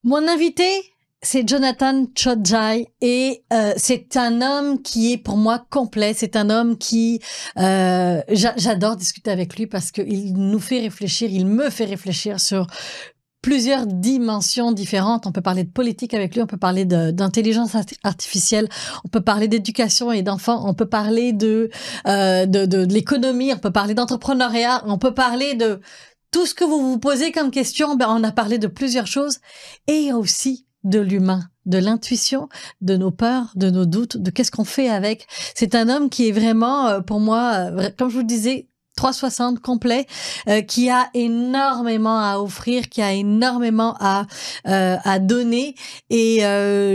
Mon invité, c'est Jonathan Tchodjai et c'est un homme qui est pour moi complet. C'est un homme qui j'adore discuter avec lui parce qu'il nous fait réfléchir, il me fait réfléchir sur plusieurs dimensions différentes. On peut parler de politique avec lui, on peut parler d'intelligence artificielle, on peut parler d'éducation et d'enfants, on peut parler de l'économie, on peut parler d'entrepreneuriat, on peut parler de tout ce que vous vous posez comme question. Ben, on a parlé de plusieurs choses et aussi de l'humain, de l'intuition, de nos peurs, de nos doutes, de qu'est-ce qu'on fait avec. C'est un homme qui est vraiment, pour moi, comme je vous le disais, 360 complet, qui a énormément à offrir, qui a énormément à donner, et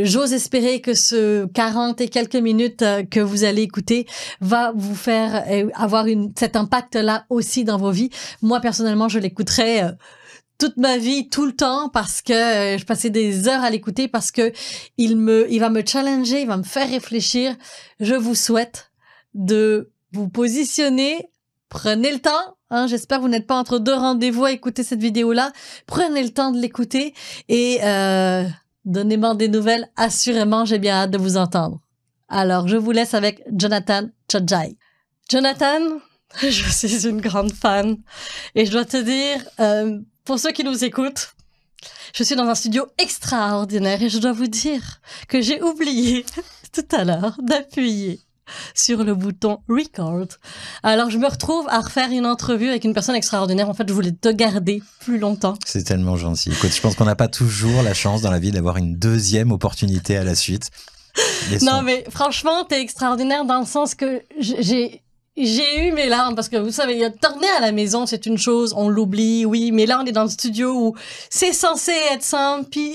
j'ose espérer que ce 40 et quelques minutes que vous allez écouter va vous faire avoir cet impact-là aussi dans vos vies. Moi, personnellement, je l'écouterai toute ma vie, tout le temps, parce que je passais des heures à l'écouter, parce que il va me challenger, il va me faire réfléchir. Je vous souhaite de vous positionner. Prenez le temps, hein, j'espère que vous n'êtes pas entre deux rendez-vous à écouter cette vidéo-là. Prenez le temps de l'écouter et donnez-moi des nouvelles. Assurément, j'ai bien hâte de vous entendre. Alors, je vous laisse avec Jonathan Tchodjai. Jonathan, je suis une grande fan et je dois te dire, pour ceux qui nous écoutent, je suis dans un studio extraordinaire et je dois vous dire que j'ai oublié tout à l'heure d'appuyer sur le bouton record. Alors, je me retrouve à refaire une entrevue avec une personne extraordinaire. En fait, je voulais te garder plus longtemps. C'est tellement gentil. Écoute, je pense qu'on n'a pas toujours la chance dans la vie d'avoir une deuxième opportunité à la suite. Non, mais franchement, t'es extraordinaire dans le sens que j'ai eu mes larmes parce que vous savez, tourner à la maison, c'est une chose, on l'oublie, oui, mais là, on est dans le studio où c'est censé être simple, puis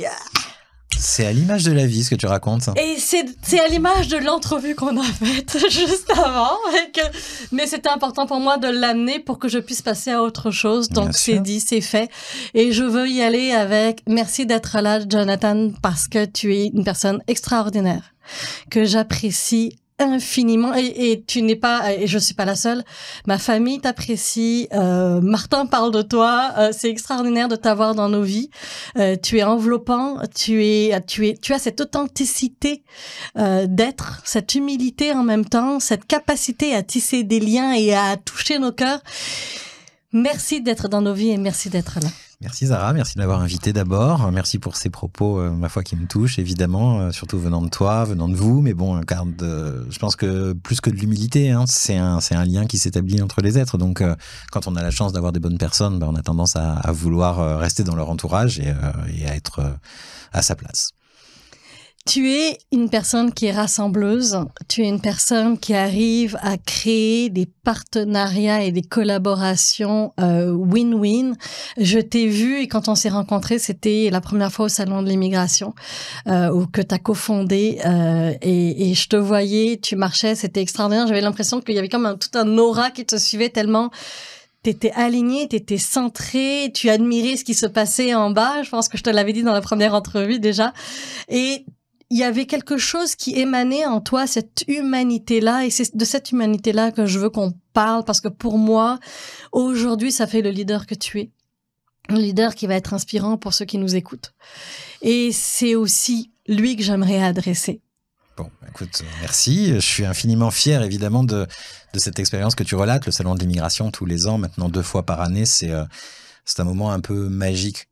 c'est à l'image de la vie, ce que tu racontes. Et c'est à l'image de l'entrevue qu'on a faite juste avant. Mais c'était important pour moi de l'amener pour que je puisse passer à autre chose. Donc, c'est dit, c'est fait. Et je veux y aller avec merci d'être là, Jonathan, parce que tu es une personne extraordinaire que j'apprécie infiniment, et tu n'es pas, et je suis pas la seule, ma famille t'apprécie, Martin parle de toi, c'est extraordinaire de t'avoir dans nos vies, tu es enveloppant, tu as cette authenticité d'être, cette humilité en même temps, cette capacité à tisser des liens et à toucher nos cœurs. Merci d'être dans nos vies et merci d'être là. Merci Zara, merci de m'avoir invité d'abord. Merci pour ces propos, ma foi, qui me touchent, évidemment, surtout venant de toi, venant de vous. Mais bon, car je pense que plus que de l'humilité, hein, c'est un lien qui s'établit entre les êtres. Donc, quand on a la chance d'avoir des bonnes personnes, on a tendance à vouloir rester dans leur entourage et à être à sa place. Tu es une personne qui est rassembleuse, tu es une personne qui arrive à créer des partenariats et des collaborations win-win. Je t'ai vu et quand on s'est rencontrés, c'était la première fois au Salon de l'immigration que tu as cofondé et je te voyais, tu marchais, c'était extraordinaire. J'avais l'impression qu'il y avait comme tout un aura qui te suivait tellement t'étais aligné, t'étais centré, tu admirais ce qui se passait en bas. Je pense que je te l'avais dit dans la première entrevue déjà. Et il y avait quelque chose qui émanait en toi, cette humanité-là, et c'est de cette humanité-là que je veux qu'on parle, parce que pour moi, aujourd'hui, ça fait le leader que tu es. Un leader qui va être inspirant pour ceux qui nous écoutent. Et c'est aussi lui que j'aimerais adresser. Bon, écoute, merci. Je suis infiniment fier, évidemment, de cette expérience que tu relates. Le Salon de l'immigration, tous les ans, maintenant 2 fois par année, c'est un moment un peu magique.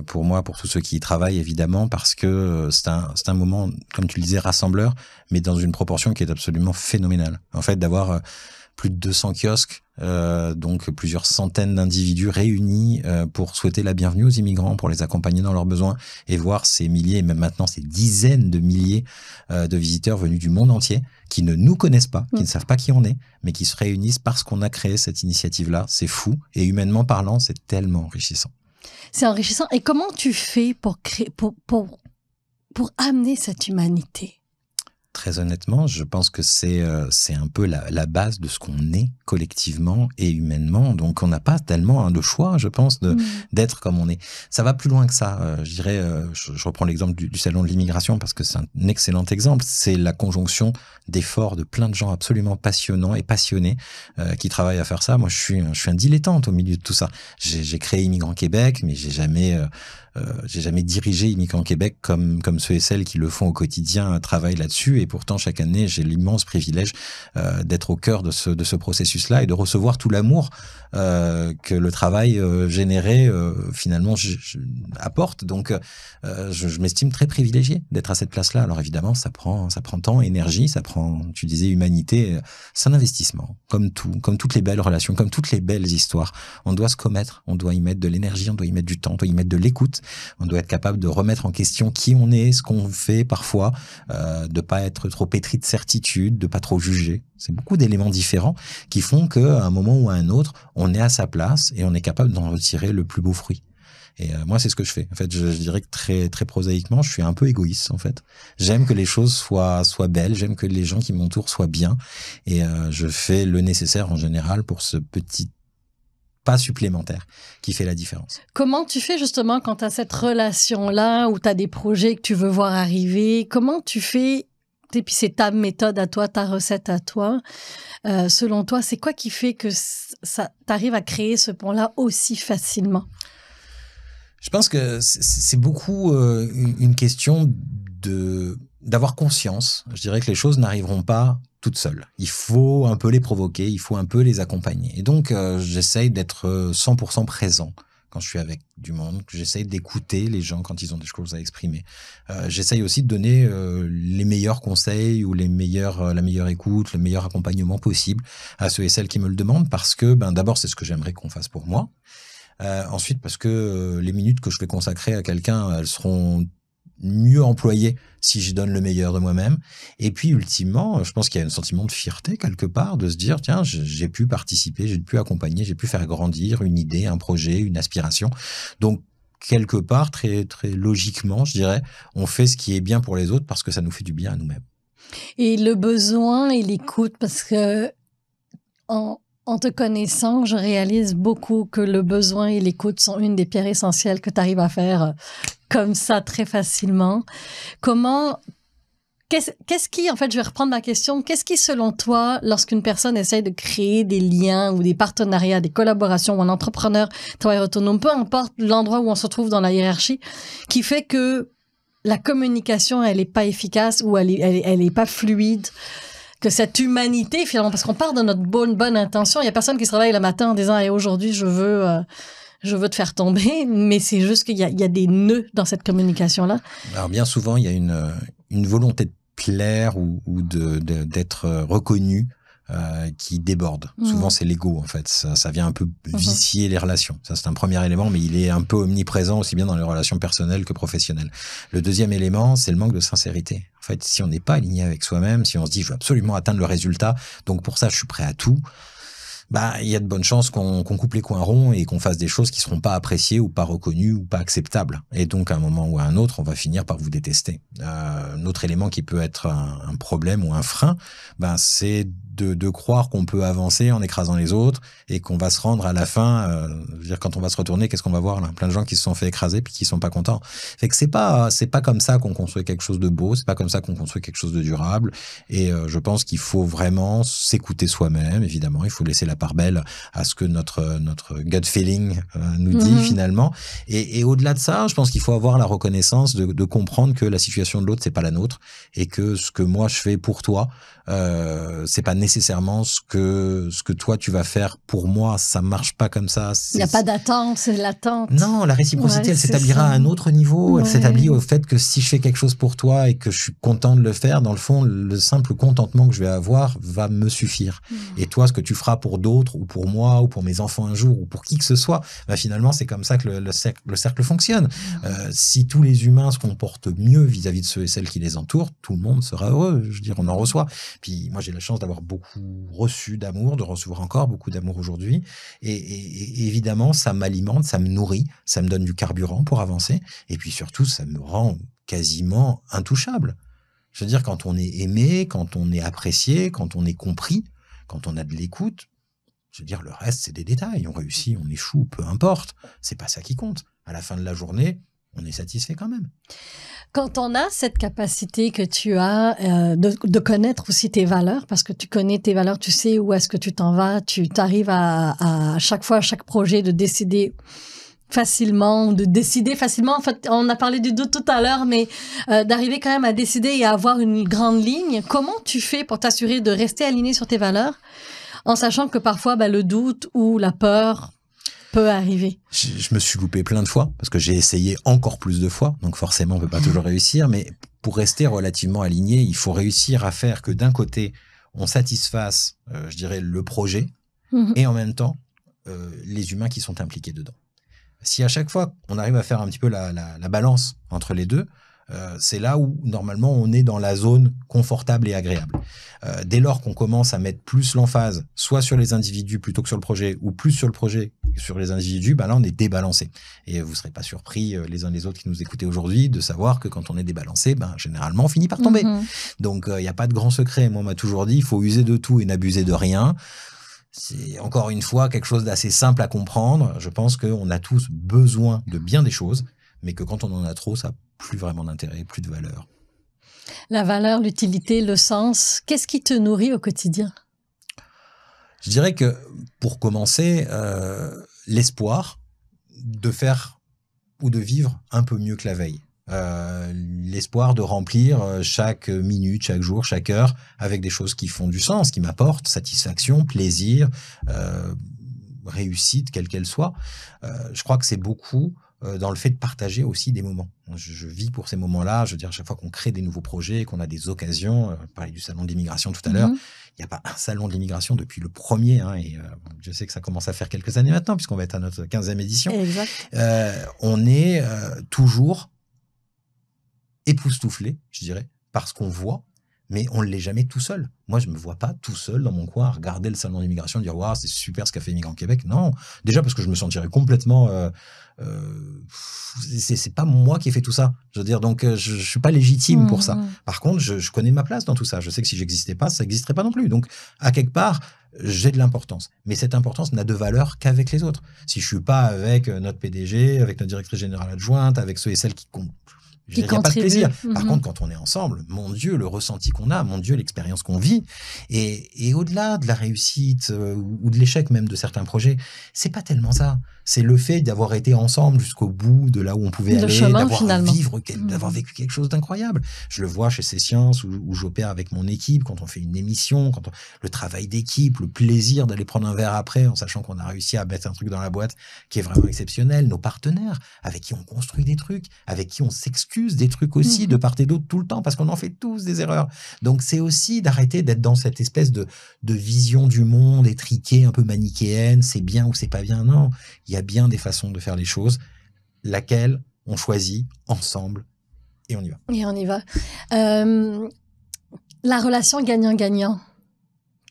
Pour moi, pour tous ceux qui y travaillent, évidemment, parce que c'est un moment, comme tu le disais, rassembleur, mais dans une proportion qui est absolument phénoménale. En fait, d'avoir plus de 200 kiosques, donc plusieurs centaines d'individus réunis pour souhaiter la bienvenue aux immigrants, pour les accompagner dans leurs besoins, et voir ces milliers, et même maintenant ces dizaines de milliers de visiteurs venus du monde entier, qui ne nous connaissent pas, qui ne savent pas qui on est, mais qui se réunissent parce qu'on a créé cette initiative-là. C'est fou, et humainement parlant, c'est tellement enrichissant. C'est enrichissant. Et comment tu fais pour créer, pour amener cette humanité? Très honnêtement, je pense que c'est un peu la base de ce qu'on est collectivement et humainement. Donc, on n'a pas tellement le choix, je pense, d'être comme on est. Ça va plus loin que ça. Je dirais, je reprends l'exemple du salon de l'immigration parce que c'est un excellent exemple. C'est la conjonction d'efforts de plein de gens absolument passionnants et passionnés qui travaillent à faire ça. Moi, je suis un dilettante au milieu de tout ça. J'ai créé Immigrants Québec, mais j'ai jamais dirigé Immigrants Québec comme ceux et celles qui le font au quotidien travaillent là-dessus. Et pourtant, chaque année, j'ai l'immense privilège d'être au cœur de ce processus-là et de recevoir tout l'amour que le travail généré finalement apporte. Donc, je m'estime très privilégié d'être à cette place-là. Alors évidemment, ça prend temps, énergie, ça prend, tu disais, humanité. C'est un investissement, comme toutes les belles relations, comme toutes les belles histoires. On doit se commettre, on doit y mettre de l'énergie, on doit y mettre du temps, on doit y mettre de l'écoute. On doit être capable de remettre en question qui on est, ce qu'on fait parfois, de pas être trop pétri de certitude, de pas trop juger. C'est beaucoup d'éléments différents qui font qu'à un moment ou à un autre, on est à sa place et on est capable d'en retirer le plus beau fruit. Et moi, c'est ce que je fais. En fait, je dirais que très, très prosaïquement, je suis un peu égoïste, en fait. J'aime que les choses soient belles, j'aime que les gens qui m'entourent soient bien. Et je fais le nécessaire en général pour ce petit pas supplémentaire qui fait la différence. Comment tu fais justement quand tu as cette relation-là où tu as des projets que tu veux voir arriver? Comment tu fais? Et puis c'est ta méthode à toi, ta recette à toi. Selon toi, c'est quoi qui fait que t'arrives à créer ce pont-là aussi facilement? Je pense que c'est beaucoup une question d'avoir conscience. Je dirais que les choses n'arriveront pas toutes seules. Il faut un peu les provoquer, il faut un peu les accompagner. Et donc, j'essaye d'être 100% présent quand je suis avec du monde. J'essaye d'écouter les gens quand ils ont des choses à exprimer. J'essaye aussi de donner les meilleurs conseils ou la meilleure écoute, le meilleur accompagnement possible à ceux et celles qui me le demandent parce que, d'abord, c'est ce que j'aimerais qu'on fasse pour moi. Ensuite, parce que les minutes que je vais consacrer à quelqu'un, elles seront mieux employées si je donne le meilleur de moi-même. Et puis, ultimement, je pense qu'il y a un sentiment de fierté quelque part, de se dire, tiens, j'ai pu participer, j'ai pu accompagner, j'ai pu faire grandir une idée, un projet, une aspiration. Donc, quelque part, très, très logiquement, je dirais, on fait ce qui est bien pour les autres parce que ça nous fait du bien à nous-mêmes. Et le besoin et l'écoute, parce que en te connaissant, je réalise beaucoup que le besoin et l'écoute sont une des pierres essentielles que tu arrives à faire comme ça très facilement. Qu'est-ce qui, en fait, je vais reprendre ma question, qu'est-ce qui, selon toi, lorsqu'une personne essaye de créer des liens ou des partenariats, des collaborations ou un entrepreneur, travailleur autonome, peu importe l'endroit où on se trouve dans la hiérarchie, qui fait que la communication, elle est pas efficace ou elle est pas fluide? Que cette humanité, finalement, parce qu'on part de notre bonne intention, il y a personne qui se réveille le matin en disant hey, aujourd'hui, je veux te faire tomber, mais c'est juste qu'il y a des nœuds dans cette communication-là. Alors, bien souvent, il y a une volonté de plaire ou d'être reconnu qui déborde. Souvent, c'est l'ego, en fait. Ça vient un peu vicier les relations. Ça, c'est un premier élément, mais il est un peu omniprésent aussi bien dans les relations personnelles que professionnelles. Le deuxième élément, c'est le manque de sincérité. En fait, si on n'est pas aligné avec soi-même, si on se dit, je veux absolument atteindre le résultat, donc pour ça, je suis prêt à tout, il y a de bonnes chances qu'on coupe les coins ronds et qu'on fasse des choses qui seront pas appréciées ou pas reconnues ou pas acceptables. Et donc, à un moment ou à un autre, on va finir par vous détester. Un autre élément qui peut être un problème ou un frein, c'est de croire qu'on peut avancer en écrasant les autres et qu'on va se rendre à la fin, je veux dire, quand on va se retourner, qu'est-ce qu'on va voir là? Plein de gens qui se sont fait écraser puis qui sont pas contents. Fait que c'est pas comme ça qu'on construit quelque chose de beau, c'est pas comme ça qu'on construit quelque chose de durable. Et je pense qu'il faut vraiment s'écouter soi-même, évidemment. Il faut laisser la part belle à ce que notre gut feeling nous dit finalement. Et au-delà de ça, je pense qu'il faut avoir la reconnaissance de comprendre que la situation de l'autre, c'est pas la nôtre et que ce que moi je fais pour toi, c'est pas nécessairement ce que toi tu vas faire pour moi, ça marche pas comme ça. Il n'y a pas d'attente, c'est l'attente. Non, la réciprocité, elle s'établira à un autre niveau. Elle s'établit au fait que si je fais quelque chose pour toi et que je suis content de le faire, dans le fond, le simple contentement que je vais avoir va me suffire. Et toi, ce que tu feras pour d'autres ou pour moi ou pour mes enfants un jour ou pour qui que ce soit, finalement, c'est comme ça que le cercle fonctionne. Si tous les humains se comportent mieux vis-à-vis de ceux et celles qui les entourent, tout le monde sera heureux. Je veux dire, on en reçoit. Puis moi, j'ai la chance d'avoir beaucoup reçu d'amour, de recevoir encore beaucoup d'amour aujourd'hui. Et évidemment, ça m'alimente, ça me nourrit, ça me donne du carburant pour avancer. Et puis surtout, ça me rend quasiment intouchable. Je veux dire, quand on est aimé, quand on est apprécié, quand on est compris, quand on a de l'écoute, je veux dire, le reste, c'est des détails. On réussit, on échoue, peu importe. C'est pas ça qui compte. À la fin de la journée, on est satisfait quand même. Quand on a cette capacité que tu as de connaître aussi tes valeurs, parce que tu connais tes valeurs, tu sais où est-ce que tu t'en vas, tu t'arrives à chaque fois, à chaque projet, de décider facilement. En fait, on a parlé du doute tout à l'heure, mais d'arriver quand même à décider et à avoir une grande ligne. Comment tu fais pour t'assurer de rester aligné sur tes valeurs, en sachant que parfois, le doute ou la peur peut arriver? Je me suis loupé plein de fois parce que j'ai essayé encore plus de fois. Donc forcément, on peut pas toujours réussir. Mais pour rester relativement aligné, il faut réussir à faire que d'un côté, on satisfasse, je dirais, le projet et en même temps, les humains qui sont impliqués dedans. Si à chaque fois, on arrive à faire un petit peu la balance entre les deux, c'est là où, normalement, on est dans la zone confortable et agréable. Dès lors qu'on commence à mettre plus l'emphase, soit sur les individus plutôt que sur le projet, ou plus sur le projet que sur les individus, là, on est débalancé. Et vous ne serez pas surpris, les uns les autres qui nous écoutez aujourd'hui, de savoir que quand on est débalancé, généralement, on finit par tomber. Donc, il n'y a pas de grand secret. Moi, on m'a toujours dit, il faut user de tout et n'abuser de rien. C'est encore une fois quelque chose d'assez simple à comprendre. Je pense qu'on a tous besoin de bien des choses, mais que quand on en a trop, ça n'a plus vraiment d'intérêt, plus de valeur. La valeur, l'utilité, le sens, qu'est-ce qui te nourrit au quotidien? Je dirais que, pour commencer, l'espoir de faire ou de vivre un peu mieux que la veille. L'espoir de remplir chaque minute, chaque jour, chaque heure avec des choses qui font du sens, qui m'apportent satisfaction, plaisir, réussite, quelle qu'elle soit. Je crois que c'est beaucoup dans le fait de partager aussi des moments. Je vis pour ces moments-là. Je veux dire, à chaque fois qu'on crée des nouveaux projets, qu'on a des occasions, on parlait du salon de l'immigration tout à l'heure, il n'y a pas un salon de l'immigration depuis le premier, et je sais que ça commence à faire quelques années maintenant, puisqu'on va être à notre 15e édition. Exact. On est toujours époustouflé, je dirais, par ce qu'on voit, mais on ne l'est jamais tout seul. Moi, je ne me vois pas tout seul dans mon coin à regarder le salon d'immigration et dire « Waouh, c'est super ce qu'a fait Immigrants Québec ». Non, déjà parce que je me sentirais complètement... c'est pas moi qui ai fait tout ça. Je veux dire, donc je ne suis pas légitime pour ça. Par contre, je connais ma place dans tout ça. Je sais que si j'existais pas, ça n'existerait pas non plus. Donc, à quelque part, j'ai de l'importance. Mais cette importance n'a de valeur qu'avec les autres. Si je ne suis pas avec notre PDG, avec notre directrice générale adjointe, avec ceux et celles qui comptent, il n'y a pas de plaisir. Par contre, quand on est ensemble, mon Dieu, le ressenti qu'on a, mon Dieu, l'expérience qu'on vit, et au-delà de la réussite ou de l'échec même de certains projets, c'est pas tellement ça. C'est le fait d'avoir été ensemble jusqu'au bout de là où on pouvait aller, d'avoir vécu quelque chose d'incroyable. Je le vois chez Sciences où j'opère avec mon équipe, quand on fait une émission, le travail d'équipe, le plaisir d'aller prendre un verre après en sachant qu'on a réussi à mettre un truc dans la boîte qui est vraiment exceptionnel. Nos partenaires avec qui on construit des trucs, avec qui on s'excuse des trucs aussi de part et d'autre tout le temps parce qu'on en fait tous des erreurs. Donc c'est aussi d'arrêter d'être dans cette espèce de vision du monde étriquée, un peu manichéenne, c'est bien ou c'est pas bien. Non, il y a bien des façons de faire les choses, laquelle on choisit ensemble et on y va. Et on y va. La relation gagnant-gagnant,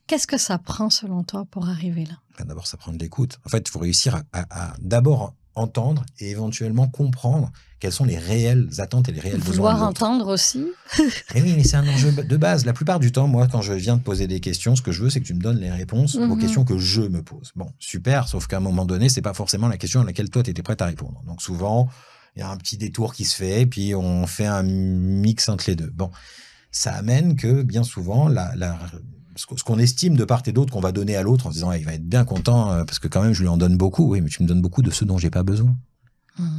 qu'est-ce que ça prend selon toi pour arriver là? D'abord, ça prend de l'écoute. En fait, il faut réussir à d'abord entendre et éventuellement comprendre quelles sont les réelles attentes et les réels besoins de l'autre. Vouloir entendre aussi. Et oui, mais c'est un enjeu de base. La plupart du temps, moi, quand je viens te poser des questions, ce que je veux, c'est que tu me donnes les réponses aux questions que je me pose. Bon, super, sauf qu'à un moment donné, c'est pas forcément la question à laquelle toi, tu étais prête à répondre. Donc souvent, il y a un petit détour qui se fait, et puis on fait un mix entre les deux. Bon, ça amène que, bien souvent, ce qu'on estime de part et d'autre qu'on va donner à l'autre en se disant il va être bien content parce que quand même je lui en donne beaucoup. Oui, mais tu me donnes beaucoup de ce dont j'ai pas besoin.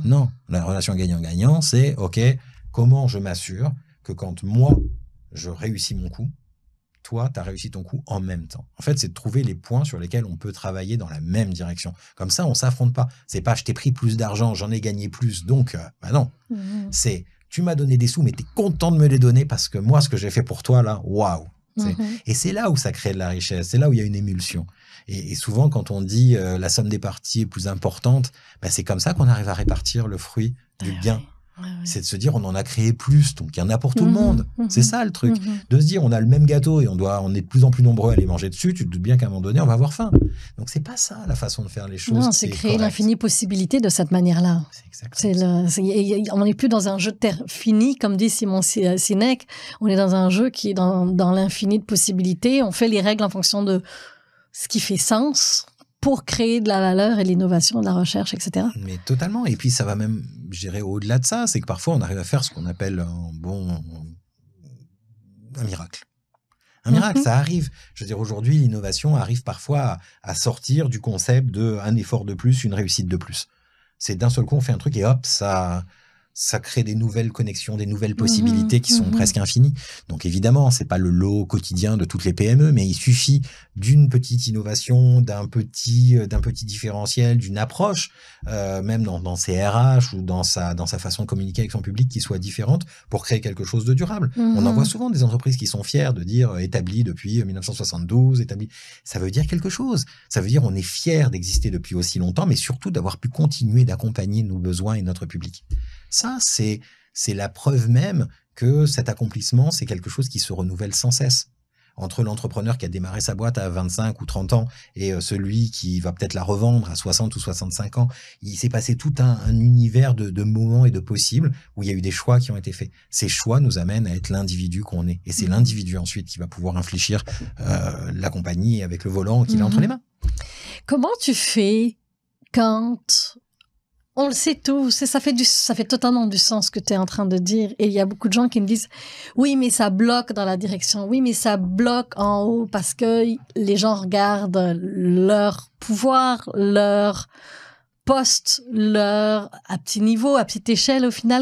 Non, la relation gagnant-gagnant, c'est ok, comment je m'assure que quand moi je réussis mon coup, toi tu as réussi ton coup en même temps. En fait, c'est de trouver les points sur lesquels on peut travailler dans la même direction. Comme ça, on s'affronte pas. C'est pas je t'ai pris plus d'argent, j'en ai gagné plus, donc non. C'est tu m'as donné des sous, mais tu es content de me les donner parce que moi, ce que j'ai fait pour toi là, waouh. Et c'est là où ça crée de la richesse, c'est là où il y a une émulsion. Et souvent, quand on dit la somme des parties est plus importante, c'est comme ça qu'on arrive à répartir le fruit du bien. C'est de se dire, on en a créé plus, donc il y en a pour tout le monde. C'est ça le truc. De se dire, on a le même gâteau et on est de plus en plus nombreux à les manger dessus, tu te doutes bien qu'à un moment donné, on va avoir faim. Donc c'est pas ça la façon de faire les choses. Non, c'est créer l'infinie possibilité de cette manière-là. On n'est plus dans un jeu de terre fini, comme dit Simon Sinek. On est dans un jeu qui est dans l'infini de possibilités. On fait les règles en fonction de ce qui fait sens pour créer de la valeur et l'innovation, de la recherche, etc. Mais totalement. Et puis, ça va même, je dirais, au-delà de ça. C'est que parfois, on arrive à faire ce qu'on appelle un miracle. Un miracle, ça arrive. Je veux dire, aujourd'hui, l'innovation arrive parfois à sortir du concept de un effort de plus, une réussite de plus. C'est d'un seul coup, on fait un truc et hop, ça crée des nouvelles connexions, des nouvelles possibilités qui sont presque infinies. Donc évidemment, c'est pas le lot quotidien de toutes les PME, mais il suffit d'une petite innovation, d'un petit différentiel, d'une approche, même dans ses RH ou dans sa façon de communiquer avec son public qui soit différente pour créer quelque chose de durable. On en voit souvent des entreprises qui sont fières de dire établies depuis 1972, ça veut dire quelque chose. Ça veut dire on est fier d'exister depuis aussi longtemps, mais surtout d'avoir pu continuer d'accompagner nos besoins et notre public. Ça, c'est la preuve même que cet accomplissement, c'est quelque chose qui se renouvelle sans cesse. Entre l'entrepreneur qui a démarré sa boîte à 25 ou 30 ans et celui qui va peut-être la revendre à 60 ou 65 ans, il s'est passé tout un univers de moments et de possibles où il y a eu des choix qui ont été faits. Ces choix nous amènent à être l'individu qu'on est. Et c'est l'individu ensuite qui va pouvoir infléchir la compagnie avec le volant qu'il a entre les mains. Comment tu fais quand... On le sait tous, ça fait totalement du sens ce que tu es en train de dire. Et il y a beaucoup de gens qui me disent « Oui, mais ça bloque dans la direction. Oui, mais ça bloque en haut parce que les gens regardent leur pouvoir, leur poste, à petit niveau, à petite échelle au final. »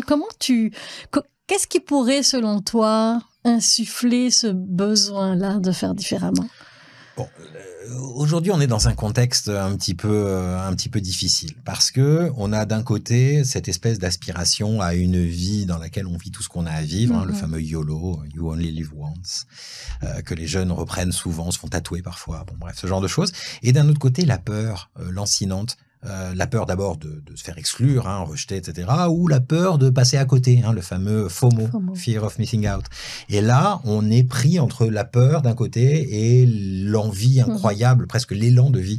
Qu'est-ce qui pourrait, selon toi, insuffler ce besoin-là de faire différemment? Bon, aujourd'hui, on est dans un contexte un petit peu difficile parce que on a d'un côté cette espèce d'aspiration à une vie dans laquelle on vit tout ce qu'on a à vivre, le fameux YOLO, You Only Live Once, que les jeunes reprennent souvent, se font tatouer parfois, bon bref, ce genre de choses. Et d'un autre côté, la peur lancinante. La peur d'abord de se faire exclure, rejeter, etc. Ou la peur de passer à côté, le fameux FOMO, Fear of Missing Out. Et là, on est pris entre la peur d'un côté et l'envie incroyable, presque l'élan de vie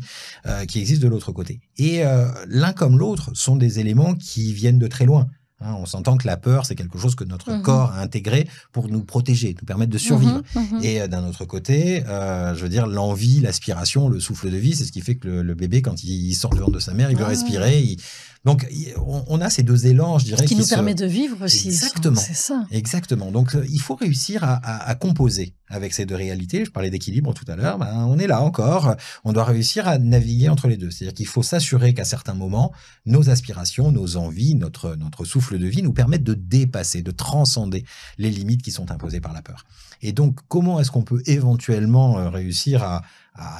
qui existe de l'autre côté. Et l'un comme l'autre sont des éléments qui viennent de très loin. On s'entend que la peur, c'est quelque chose que notre corps a intégré pour nous protéger, nous permettre de survivre. Et d'un autre côté, je veux dire, l'envie, l'aspiration, le souffle de vie, c'est ce qui fait que le bébé, quand il sort du ventre de sa mère, il veut respirer. Donc, on a ces deux élans, je dirais. Ce qui nous permet de vivre aussi. Exactement. C'est ça. Exactement. Donc, il faut réussir à composer avec ces deux réalités. Je parlais d'équilibre tout à l'heure. On est là encore. On doit réussir à naviguer entre les deux. C'est-à-dire qu'il faut s'assurer qu'à certains moments, nos aspirations, nos envies, notre souffle de vie nous permettent de dépasser, de transcender les limites qui sont imposées par la peur. Et donc, comment est-ce qu'on peut éventuellement réussir à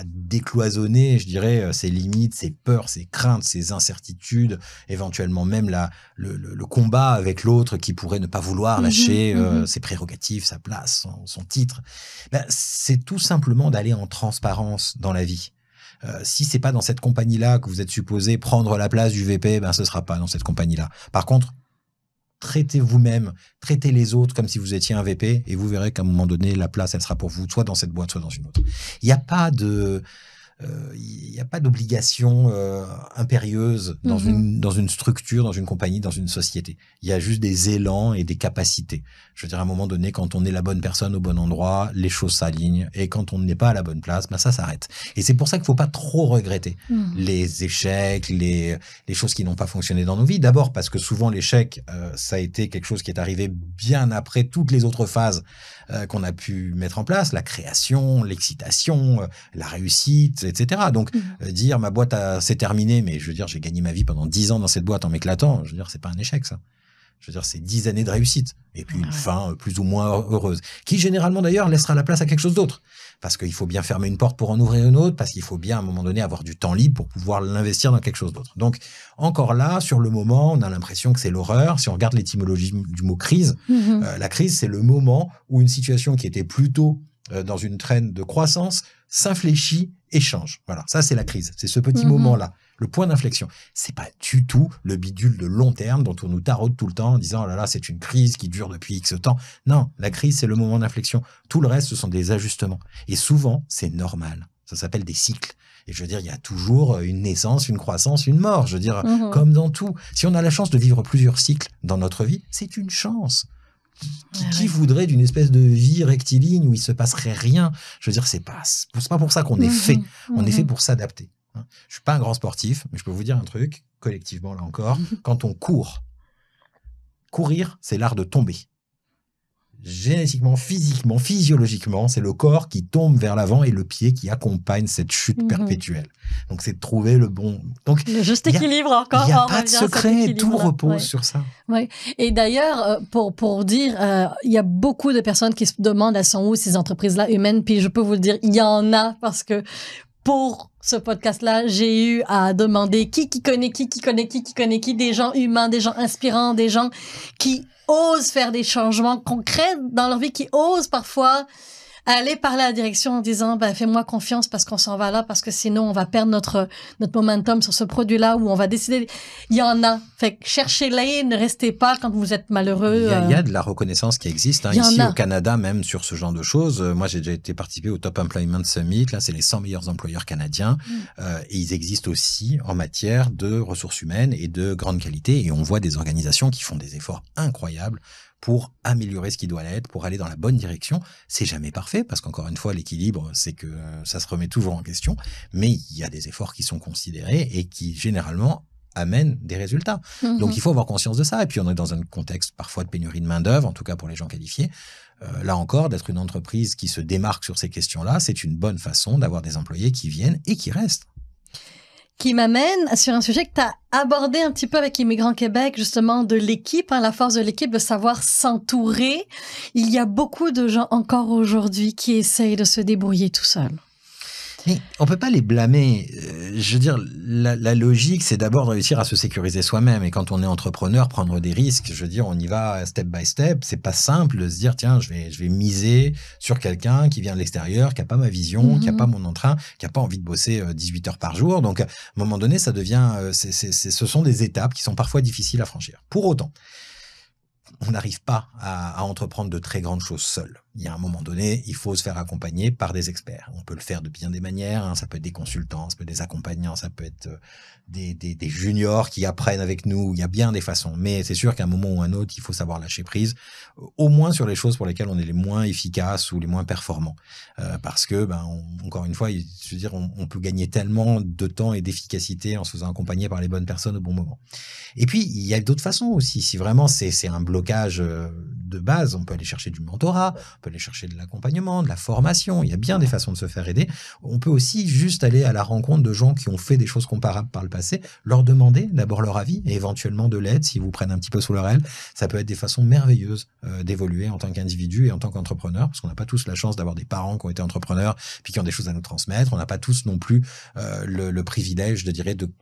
décloisonner, je dirais, ces limites, ces peurs, ces craintes, ces incertitudes, éventuellement même le combat avec l'autre qui pourrait ne pas vouloir lâcher ses prérogatives, sa place, son titre. C'est tout simplement d'aller en transparence dans la vie. Si c'est pas dans cette compagnie-là que vous êtes supposé prendre la place du VP, ce sera pas dans cette compagnie-là. Par contre, traitez vous-même, traitez les autres comme si vous étiez un VP et vous verrez qu'à un moment donné, la place, elle sera pour vous, soit dans cette boîte, soit dans une autre. Il n'y a pas d'obligation impérieuse dans une structure, dans une compagnie, dans une société. Il y a juste des élans et des capacités. Je veux dire, à un moment donné, quand on est la bonne personne au bon endroit, les choses s'alignent. Et quand on n'est pas à la bonne place, ça s'arrête. Et c'est pour ça qu'il ne faut pas trop regretter les échecs, les choses qui n'ont pas fonctionné dans nos vies. D'abord parce que souvent, l'échec, ça a été quelque chose qui est arrivé bien après toutes les autres phases qu'on a pu mettre en place. La création, l'excitation, la réussite, etc. Donc, dire ma boîte c'est terminé, mais je veux dire, j'ai gagné ma vie pendant 10 ans dans cette boîte en m'éclatant, je veux dire, c'est pas un échec, ça. Je veux dire, c'est 10 années de réussite. Et puis une fin plus ou moins heureuse. Qui, généralement, d'ailleurs, laissera la place à quelque chose d'autre. Parce qu'il faut bien fermer une porte pour en ouvrir une autre, parce qu'il faut bien, à un moment donné, avoir du temps libre pour pouvoir l'investir dans quelque chose d'autre. Donc, encore là, sur le moment, on a l'impression que c'est l'horreur. Si on regarde l'étymologie du mot crise, la crise, c'est le moment où une situation qui était plutôt dans une traîne de croissance s'infléchit et change. Voilà, ça, c'est la crise. C'est ce petit moment-là. Le point d'inflexion, c'est pas du tout le bidule de long terme dont on nous taraude tout le temps en disant « Oh là là, c'est une crise qui dure depuis X temps ». Non, la crise, c'est le moment d'inflexion. Tout le reste, ce sont des ajustements. Et souvent, c'est normal. Ça s'appelle des cycles. Et je veux dire, il y a toujours une naissance, une croissance, une mort. Je veux dire, comme dans tout. Si on a la chance de vivre plusieurs cycles dans notre vie, c'est une chance. Qui voudrait d'une espèce de vie rectiligne où il se passerait rien? Je veux dire, c'est pas pour ça qu'on est fait. On est fait pour s'adapter. Je suis pas un grand sportif, mais je peux vous dire un truc, collectivement là encore, quand on courir, c'est l'art de tomber. Génétiquement, physiquement, physiologiquement, c'est le corps qui tombe vers l'avant et le pied qui accompagne cette chute perpétuelle. Donc, c'est de trouver le bon... Donc, le juste équilibre encore. Il n'y a pas de secret, tout repose sur ça. Ouais. Et d'ailleurs, pour dire, il y a beaucoup de personnes qui se demandent elles sont où ces entreprises-là humaines, puis je peux vous le dire, il y en a parce que pour ce podcast-là, j'ai eu à demander qui connaît qui, des gens humains, des gens inspirants, des gens qui osent faire des changements concrets dans leur vie, qui osent parfois aller parler à la direction en disant fais-moi confiance parce qu'on s'en va là, parce que sinon on va perdre notre momentum sur ce produit-là, où on va décider. Il y en a. Fait que cherchez-les, ne restez pas quand vous êtes malheureux. Il y a de la reconnaissance qui existe ici au Canada, même sur ce genre de choses. Moi, j'ai déjà été participé au Top Employment Summit. Là, c'est les 100 meilleurs employeurs canadiens. Et ils existent aussi en matière de ressources humaines et de grande qualité. Et on voit des organisations qui font des efforts incroyables pour améliorer ce qui doit l'être, pour aller dans la bonne direction. C'est jamais parfait, parce qu'encore une fois, l'équilibre, c'est que ça se remet toujours en question, mais il y a des efforts qui sont considérés et qui, généralement, amènent des résultats. Donc, il faut avoir conscience de ça. Et puis, on est dans un contexte parfois de pénurie de main-d'œuvre, en tout cas pour les gens qualifiés. Là encore, d'être une entreprise qui se démarque sur ces questions-là, c'est une bonne façon d'avoir des employés qui viennent et qui restent. Qui m'amène sur un sujet que tu as abordé un petit peu avec Immigrants Québec, justement, de l'équipe, la force de l'équipe, de savoir s'entourer. Il y a beaucoup de gens encore aujourd'hui qui essayent de se débrouiller tout seuls. Mais on peut pas les blâmer. Je veux dire, la logique, c'est d'abord de réussir à se sécuriser soi-même. Et quand on est entrepreneur, prendre des risques, je veux dire, on y va step by step. C'est pas simple de se dire, tiens, je vais miser sur quelqu'un qui vient de l'extérieur, qui a pas ma vision, qui a pas mon entrain, qui a pas envie de bosser 18 heures par jour. Donc, à un moment donné, ça devient, ce sont des étapes qui sont parfois difficiles à franchir. Pour autant, on n'arrive pas à entreprendre de très grandes choses seul. Il y a un moment donné, il faut se faire accompagner par des experts. On peut le faire de bien des manières. Ça peut être des consultants, ça peut être des accompagnants, ça peut être des juniors qui apprennent avec nous. Il y a bien des façons. Mais c'est sûr qu'à un moment ou un autre, il faut savoir lâcher prise, au moins sur les choses pour lesquelles on est les moins efficaces ou les moins performants. Parce que, encore une fois, je veux dire, on peut gagner tellement de temps et d'efficacité en se faisant accompagner par les bonnes personnes au bon moment. Et puis, il y a d'autres façons aussi. Si vraiment c'est un blocage de base, on peut aller chercher du mentorat, on peut aller chercher de l'accompagnement, de la formation. Il y a bien des façons de se faire aider. On peut aussi juste aller à la rencontre de gens qui ont fait des choses comparables par le passé, leur demander d'abord leur avis et éventuellement de l'aide s'ils vous prennent un petit peu sous leur aile. Ça peut être des façons merveilleuses d'évoluer en tant qu'individu et en tant qu'entrepreneur, parce qu'on n'a pas tous la chance d'avoir des parents qui ont été entrepreneurs puis qui ont des choses à nous transmettre. On n'a pas tous non plus le privilège,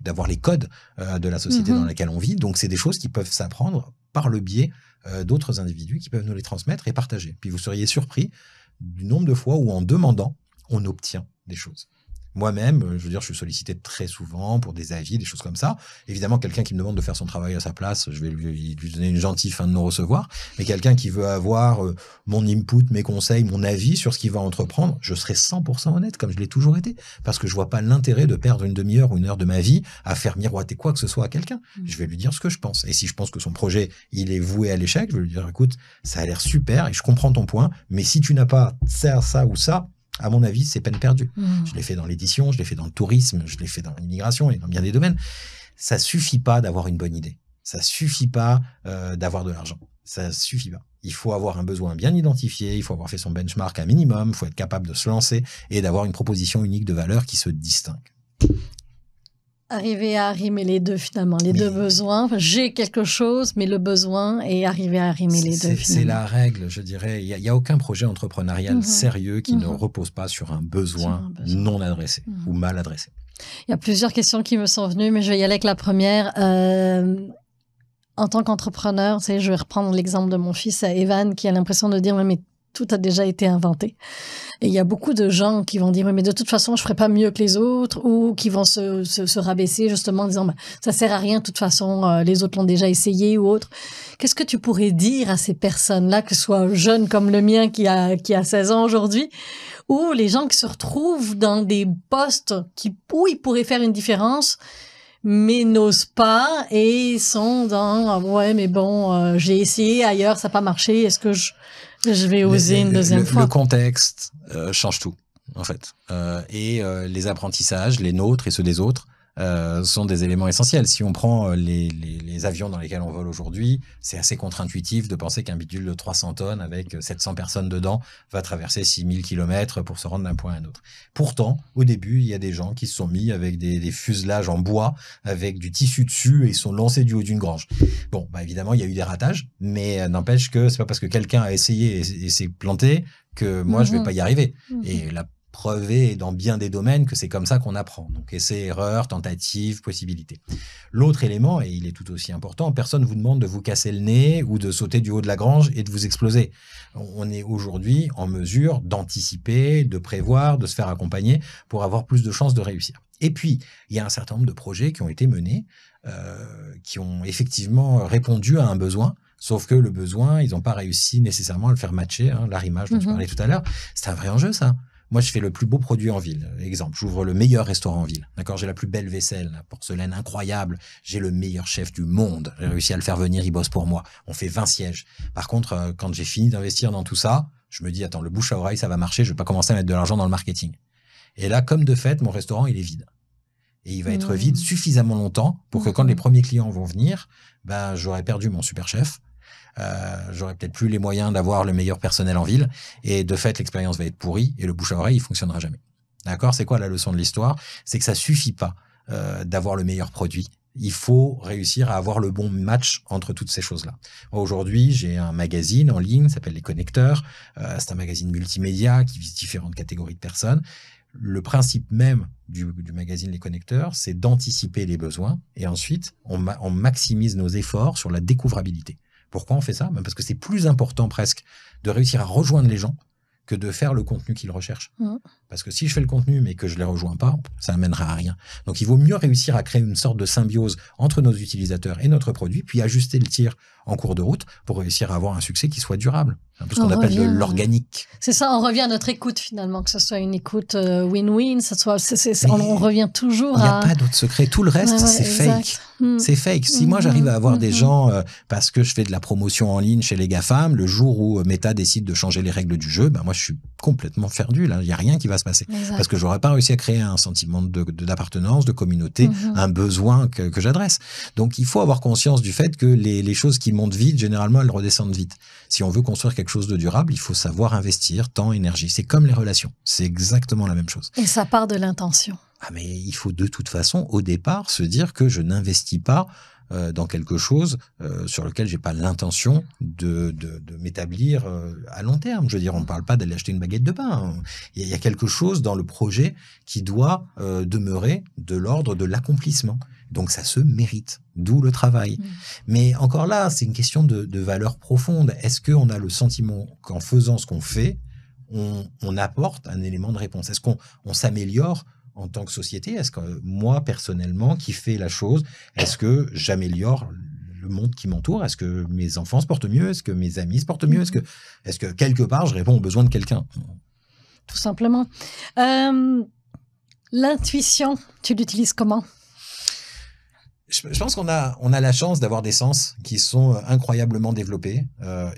d'avoir les codes de la société dans laquelle on vit. Donc, c'est des choses qui peuvent s'apprendre par le biais d'autres individus qui peuvent nous les transmettre et partager. Puis vous seriez surpris du nombre de fois où en demandant, on obtient des choses. Moi-même, je veux dire, je suis sollicité très souvent pour des avis, des choses comme ça. Évidemment, quelqu'un qui me demande de faire son travail à sa place, je vais lui donner une gentille fin de non-recevoir. Mais quelqu'un qui veut avoir mon input, mes conseils, mon avis sur ce qu'il va entreprendre, je serai 100% honnête, comme je l'ai toujours été. Parce que je vois pas l'intérêt de perdre une demi-heure ou une heure de ma vie à faire miroiter quoi que ce soit à quelqu'un. Je vais lui dire ce que je pense. Et si je pense que son projet, il est voué à l'échec, je vais lui dire, écoute, ça a l'air super et je comprends ton point, mais si tu n'as pas ça ou ça, à mon avis, c'est peine perdue. Je l'ai fait dans l'édition, je l'ai fait dans le tourisme, je l'ai fait dans l'immigration et dans bien des domaines. Ça suffit pas d'avoir une bonne idée. Ça suffit pas d'avoir de l'argent. Ça suffit pas. Il faut avoir un besoin bien identifié, il faut avoir fait son benchmark un minimum, il faut être capable de se lancer et d'avoir une proposition unique de valeur qui se distingue. Arriver à arrimer les deux, finalement, les deux besoins. Enfin, j'ai quelque chose, mais le besoin, et arriver à arrimer les deux, finalement. C'est la règle, je dirais. Il n'y a aucun projet entrepreneurial sérieux qui ne repose pas sur un besoin non adressé ou mal adressé. Il y a plusieurs questions qui me sont venues, mais je vais y aller avec la première. En tant qu'entrepreneur, je vais reprendre l'exemple de mon fils, Evan, qui a l'impression de dire « Mais tout a déjà été inventé. Et il y a beaucoup de gens qui vont dire, mais de toute façon, je ferai pas mieux que les autres, ou qui vont se rabaisser justement en disant, ça sert à rien, de toute façon, les autres l'ont déjà essayé ou autre. Qu'est-ce que tu pourrais dire à ces personnes-là, que ce soit jeunes comme le mien qui a 16 ans aujourd'hui, ou les gens qui se retrouvent dans des postes où ils pourraient faire une différence, mais n'osent pas et sont dans, ouais, mais bon, j'ai essayé ailleurs, ça n'a pas marché, est-ce que je vais oser une deuxième fois? Le contexte change tout, en fait. Les apprentissages, les nôtres et ceux des autres, sont des éléments essentiels. Si on prend les avions dans lesquels on vole aujourd'hui, c'est assez contre-intuitif de penser qu'un bidule de 300 tonnes avec 700 personnes dedans va traverser 6000 km pour se rendre d'un point à un autre. Pourtant, au début, il y a des gens qui se sont mis avec des fuselages en bois, avec du tissu dessus, et ils sont lancés du haut d'une grange. Bon, évidemment, il y a eu des ratages, mais n'empêche que c'est pas parce que quelqu'un a essayé et s'est planté que moi, je vais pas y arriver. Et la preuve est dans bien des domaines que c'est comme ça qu'on apprend. Donc, essai, erreur, tentative, possibilité. L'autre élément, et il est tout aussi important, personne ne vous demande de vous casser le nez ou de sauter du haut de la grange et de vous exploser. On est aujourd'hui en mesure d'anticiper, de prévoir, de se faire accompagner pour avoir plus de chances de réussir. Et puis, il y a un certain nombre de projets qui ont été menés, qui ont effectivement répondu à un besoin. Sauf que le besoin, ils n'ont pas réussi nécessairement à le faire matcher. L'arrimage dont je parlais tout à l'heure, c'est un vrai enjeu, ça. Moi, je fais le plus beau produit en ville. Exemple, j'ouvre le meilleur restaurant en ville. D'accord, j'ai la plus belle vaisselle, la porcelaine incroyable. J'ai le meilleur chef du monde. J'ai réussi à le faire venir, il bosse pour moi. On fait 20 sièges. Par contre, quand j'ai fini d'investir dans tout ça, je me dis, attends, le bouche à oreille, ça va marcher. Je vais pas commencer à mettre de l'argent dans le marketing. Et là, comme de fait, mon restaurant, il est vide. Et il va être vide suffisamment longtemps pour que quand les premiers clients vont venir, j'aurai perdu mon super chef. J'aurais peut-être plus les moyens d'avoir le meilleur personnel en ville et de fait l'expérience va être pourrie et le bouche à oreille il fonctionnera jamais. D'accord, c'est quoi la leçon de l'histoire? C'est que ça suffit pas d'avoir le meilleur produit. Il faut réussir à avoir le bon match entre toutes ces choses-là. Aujourd'hui, j'ai un magazine en ligne, ça s'appelle Les Connecteurs. C'est un magazine multimédia qui vise différentes catégories de personnes. Le principe même du magazine Les Connecteurs, c'est d'anticiper les besoins et ensuite on maximise nos efforts sur la découvrabilité. Pourquoi on fait ça? Parce que c'est plus important presque de réussir à rejoindre les gens que de faire le contenu qu'ils recherchent. Parce que si je fais le contenu mais que je les rejoins pas, ça n'amènera à rien. Donc il vaut mieux réussir à créer une sorte de symbiose entre nos utilisateurs et notre produit, puis ajuster le tir en cours de route pour réussir à avoir un succès qui soit durable. C'est un peu ce qu'on appelle de l'organique. C'est ça, on revient à notre écoute finalement, que ce soit une écoute win-win, on revient toujours à... Il n'y a pas d'autre secret, tout le reste c'est fake. C'est fake. Si moi j'arrive à avoir des gens, parce que je fais de la promotion en ligne chez les GAFAM, le jour où Meta décide de changer les règles du jeu, moi je suis complètement perdu, là. Il n'y a rien qui va se passer. Exact. Parce que j'aurais pas réussi à créer un sentiment d'appartenance, de communauté, un besoin que j'adresse. Donc il faut avoir conscience du fait que les choses qui montent vite, généralement elles redescendent vite. Si on veut construire quelque chose de durable, il faut savoir investir temps, énergie. C'est comme les relations. C'est exactement la même chose. Et ça part de l'intention. Mais il faut de toute façon, au départ, se dire que je n'investis pas dans quelque chose sur lequel j'ai pas l'intention de m'établir à long terme. Je veux dire, on ne parle pas d'aller acheter une baguette de pain. Il y a quelque chose dans le projet qui doit demeurer de l'ordre de l'accomplissement. Donc ça se mérite, d'où le travail. Mais encore là, c'est une question de valeur profonde. Est-ce qu'on a le sentiment qu'en faisant ce qu'on fait, on apporte un élément de réponse? Est-ce qu'on s'améliore en tant que société? Est-ce que moi, personnellement, qui fais la chose, est-ce que j'améliore le monde qui m'entoure? Est-ce que mes enfants se portent mieux? Est-ce que mes amis se portent mieux? Est-ce que quelque part, je réponds aux besoins de quelqu'un? Tout simplement. L'intuition, tu l'utilises comment? Je pense qu'on a la chance d'avoir des sens qui sont incroyablement développés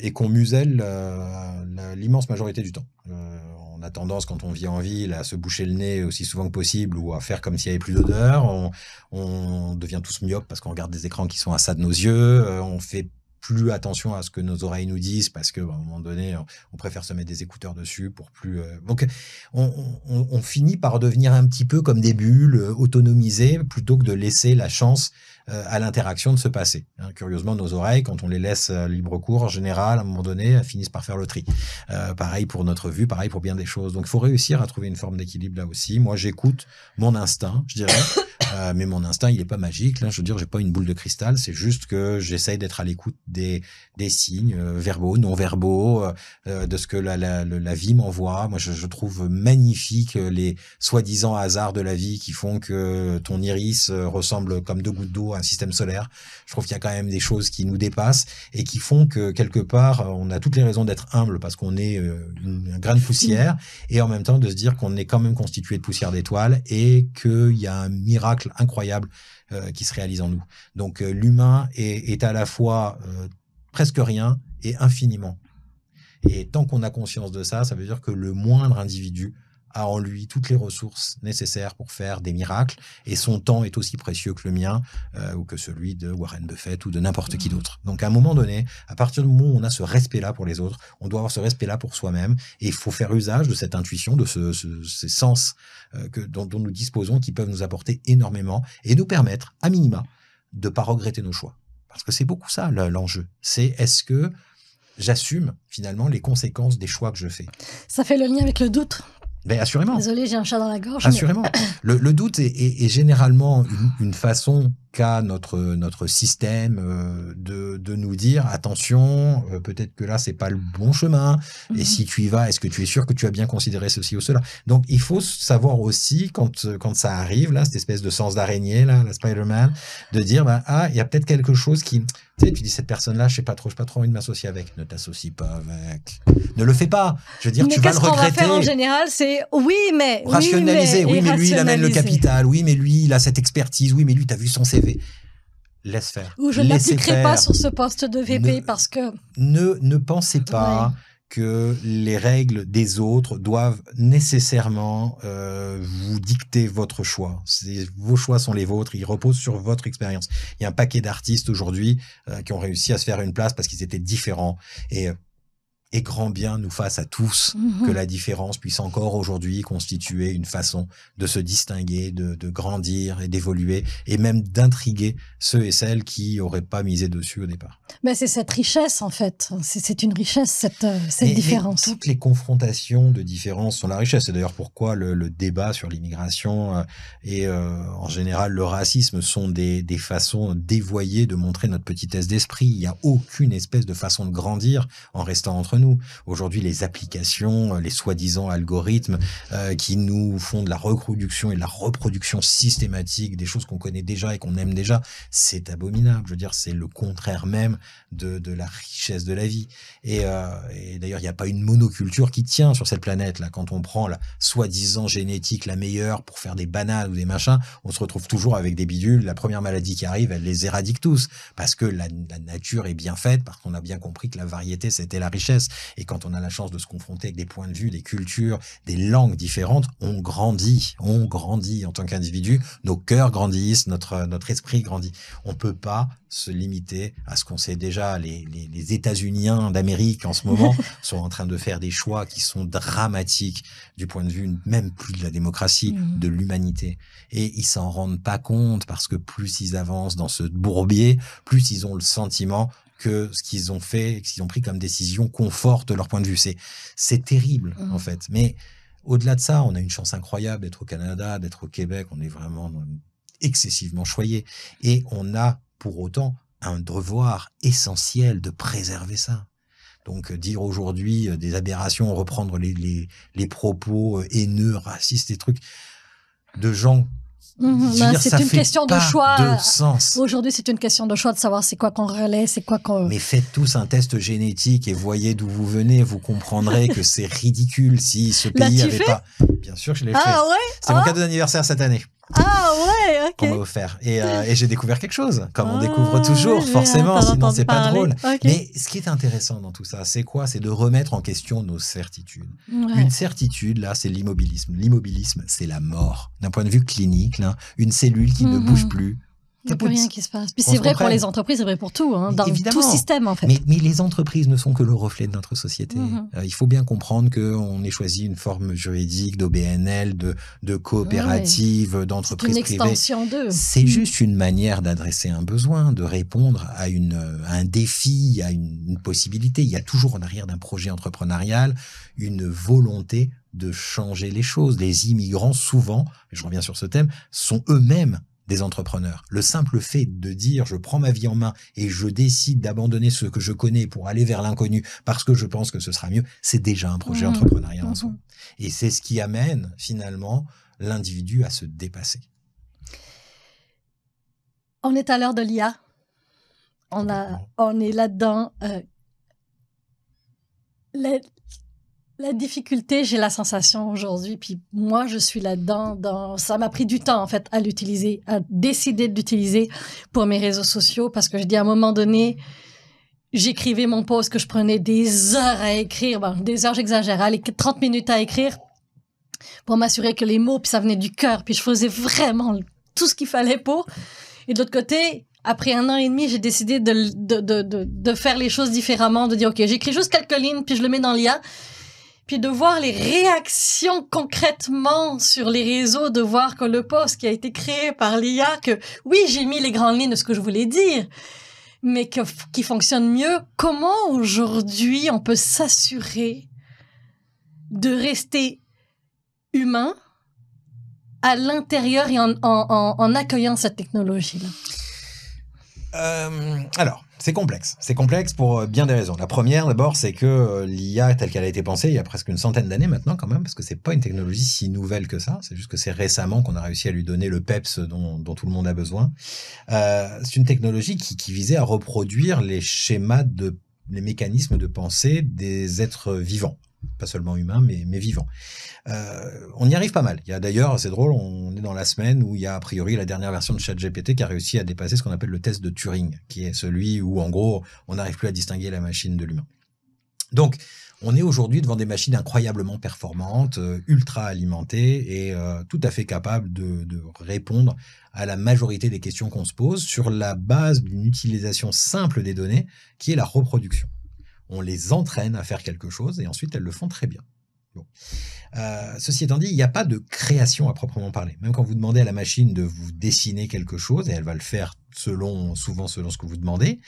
et qu'on muselle l'immense majorité du temps. On a tendance, quand on vit en ville, à se boucher le nez aussi souvent que possible ou à faire comme s'il n'y avait plus d'odeur. On devient tous myopes parce qu'on regarde des écrans qui sont à ça de nos yeux. On fait plus attention à ce que nos oreilles nous disent parce que à un moment donné, on préfère se mettre des écouteurs dessus pour plus... Donc, on finit par devenir un petit peu comme des bulles autonomisées plutôt que de laisser la chance à l'interaction de se passer. Curieusement, nos oreilles, quand on les laisse libre cours, en général, à un moment donné, elles finissent par faire le tri. Pareil pour notre vue, pareil pour bien des choses. Donc, il faut réussir à trouver une forme d'équilibre là aussi. Moi, j'écoute mon instinct, je dirais. Mais mon instinct, il est pas magique. Là, je veux dire, j'ai pas une boule de cristal. C'est juste que j'essaye d'être à l'écoute des signes verbaux, non verbaux, de ce que la vie m'envoie. Moi, je trouve magnifique les soi-disant hasards de la vie qui font que ton iris ressemble comme 2 gouttes d'eau à un système solaire. Je trouve qu'il y a quand même des choses qui nous dépassent et qui font que quelque part, on a toutes les raisons d'être humble parce qu'on est un grain de poussière et en même temps de se dire qu'on est quand même constitué de poussière d'étoiles et qu'il y a un miracle incroyable qui se réalise en nous. Donc l'humain est à la fois presque rien et infiniment. Et tant qu'on a conscience de ça, ça veut dire que le moindre individu a en lui toutes les ressources nécessaires pour faire des miracles et son temps est aussi précieux que le mien ou que celui de Warren Buffett ou de n'importe qui d'autre. Donc à un moment donné, à partir du moment où on a ce respect-là pour les autres, on doit avoir ce respect-là pour soi-même et il faut faire usage de cette intuition, de ces sens dont nous disposons qui peuvent nous apporter énormément et nous permettre, à minima, de ne pas regretter nos choix. Parce que c'est beaucoup ça l'enjeu. C'est est-ce que j'assume finalement les conséquences des choix que je fais. Ça fait le lien avec le doute. Ben, assurément. Désolée, j'ai un chat dans la gorge. Assurément. Mais... Le doute est généralement une façon qu'a notre système de nous dire attention, peut-être que là c'est pas le bon chemin. Et si tu y vas, est-ce que tu es sûr que tu as bien considéré ceci ou cela? Donc il faut savoir aussi quand ça arrive là, cette espèce de sens d'araignée là, la Spider-Man, de dire il y a peut-être quelque chose qui, tu sais, tu dis cette personne-là, je sais pas trop envie de m'associer avec. Ne t'associe pas avec. Ne le fais pas. Je veux dire, tu vas le regretter. Mais qu'est-ce qu'on va faire en général, c'est rationaliser. Oui, mais lui il amène le capital. Oui, mais lui il a cette expertise. Oui, mais lui t'as vu son CV. Laisse faire. Ou je ne l'appliquerai pas sur ce poste de VP parce que... Ne pensez pas que les règles des autres doivent nécessairement vous dicter votre choix. Vos choix sont les vôtres, ils reposent sur votre expérience. Il y a un paquet d'artistes aujourd'hui qui ont réussi à se faire une place parce qu'ils étaient différents. Et grand bien nous fasse à tous que la différence puisse encore aujourd'hui constituer une façon de se distinguer, de grandir et d'évoluer et même d'intriguer ceux et celles qui n'auraient pas misé dessus au départ. Mais c'est cette richesse en fait, c'est une richesse cette différence. Toutes les confrontations de différences sont la richesse. C'est d'ailleurs pourquoi le débat sur l'immigration et en général le racisme sont des façons dévoyées de montrer notre petitesse d'esprit. Il n'y a aucune espèce de façon de grandir en restant entre nous. Aujourd'hui, les applications, les soi-disant algorithmes qui nous font de la reproduction et de la reproduction systématique des choses qu'on connaît déjà et qu'on aime déjà, c'est abominable. Je veux dire, c'est le contraire même de la richesse de la vie. Et d'ailleurs, il n'y a pas une monoculture qui tient sur cette planète. Là, quand on prend la soi-disant génétique la meilleure pour faire des bananes ou des machins, on se retrouve toujours avec des bidules. La première maladie qui arrive, elle les éradique tous parce que la nature est bien faite, parce qu'on a bien compris que la variété, c'était la richesse. Et quand on a la chance de se confronter avec des points de vue, des cultures, des langues différentes, on grandit en tant qu'individu, nos cœurs grandissent, notre esprit grandit. On peut pas se limiter à ce qu'on sait déjà. Les États-Uniens d'Amérique en ce moment sont en train de faire des choix qui sont dramatiques du point de vue même plus de la démocratie, de l'humanité. Et ils s'en rendent pas compte parce que plus ils avancent dans ce bourbier, plus ils ont le sentiment que ce qu'ils ont fait, ce qu'ils ont pris comme décision conforte leur point de vue. C'est terrible, en fait. Mais au-delà de ça, on a une chance incroyable d'être au Canada, d'être au Québec. On est vraiment excessivement choyés. Et on a, pour autant, un devoir essentiel de préserver ça. Donc, dire aujourd'hui des aberrations, reprendre les propos haineux, racistes, des trucs de gens... c'est une question de choix. De sens. Aujourd'hui, c'est une question de choix de savoir c'est quoi qu'on relaie, c'est quoi qu'on... Mais faites tous un test génétique et voyez d'où vous venez. Vous comprendrez que c'est ridicule si ce pays n'avait pas... Bien sûr que je l'ai fait. Ouais. C'est mon cadeau d'anniversaire cette année. Ok. Qu'on m'a offert. Et j'ai découvert quelque chose, comme on découvre toujours, forcément, sinon c'est pas drôle. Okay. Mais ce qui est intéressant dans tout ça, c'est quoi? C'est de remettre en question nos certitudes. Une certitude, là, c'est l'immobilisme. L'immobilisme, c'est la mort. D'un point de vue clinique, là, une cellule qui ne bouge plus, Il n'y a plus rien qui se passe. Puis On c'est se vrai pour comprenne. les entreprises, c'est vrai pour tout, hein, dans Évidemment. tout système en fait. Mais les entreprises ne sont que le reflet de notre société. Il faut bien comprendre qu'on ait choisi une forme juridique d'OBNL, de coopérative, d'entreprise privée. C'est une extension d'eux. C'est juste une manière d'adresser un besoin, de répondre à un défi, à une possibilité. Il y a toujours en arrière d'un projet entrepreneurial une volonté de changer les choses. Les immigrants, souvent, et je reviens sur ce thème, sont eux-mêmes des entrepreneurs. Le simple fait de dire je prends ma vie en main et je décide d'abandonner ce que je connais pour aller vers l'inconnu parce que je pense que ce sera mieux, c'est déjà un projet entrepreneurial en soi. Et c'est ce qui amène finalement l'individu à se dépasser. On est à l'heure de l'IA. On est là-dedans. La difficulté, j'ai la sensation aujourd'hui, puis moi, je suis là-dedans. Ça m'a pris du temps, en fait, à l'utiliser, à décider de l'utiliser pour mes réseaux sociaux, parce que je dis à un moment donné, j'écrivais mon post que je prenais des heures à écrire. Bon, des heures, j'exagère, allez, 30 minutes à écrire pour m'assurer que les mots, puis ça venait du cœur, puis je faisais vraiment tout ce qu'il fallait pour. Et de l'autre côté, après 1 an et demi, j'ai décidé de faire les choses différemment, de dire, OK, j'écris juste quelques lignes, puis je le mets dans l'IA. Puis de voir les réactions concrètement sur les réseaux, de voir que le post qui a été créé par l'IA, que oui, j'ai mis les grandes lignes de ce que je voulais dire, mais qui fonctionne mieux. Comment aujourd'hui on peut s'assurer de rester humain à l'intérieur et en accueillant cette technologie-là? Alors, c'est complexe. C'est complexe pour bien des raisons. La première, d'abord, c'est que l'IA, telle qu'elle a été pensée, il y a presque une centaine d'années maintenant quand même, parce que c'est pas une technologie si nouvelle que ça. C'est juste que c'est récemment qu'on a réussi à lui donner le peps dont tout le monde a besoin. C'est une technologie qui visait à reproduire les schémas les mécanismes de pensée des êtres vivants. Pas seulement humains, mais vivants. On y arrive pas mal. Il y a d'ailleurs, c'est drôle, on est dans la semaine où il y a a priori la dernière version de ChatGPT qui a réussi à dépasser ce qu'on appelle le test de Turing, qui est celui où en gros on n'arrive plus à distinguer la machine de l'humain. Donc on est aujourd'hui devant des machines incroyablement performantes, ultra alimentées et tout à fait capables de répondre à la majorité des questions qu'on se pose sur la base d'une utilisation simple des données qui est la reproduction. On les entraîne à faire quelque chose et ensuite elles le font très bien. Bon. Ceci étant dit, il n'y a pas de création à proprement parler. Même quand vous demandez à la machine de vous dessiner quelque chose, et elle va le faire souvent selon ce que vous demandez,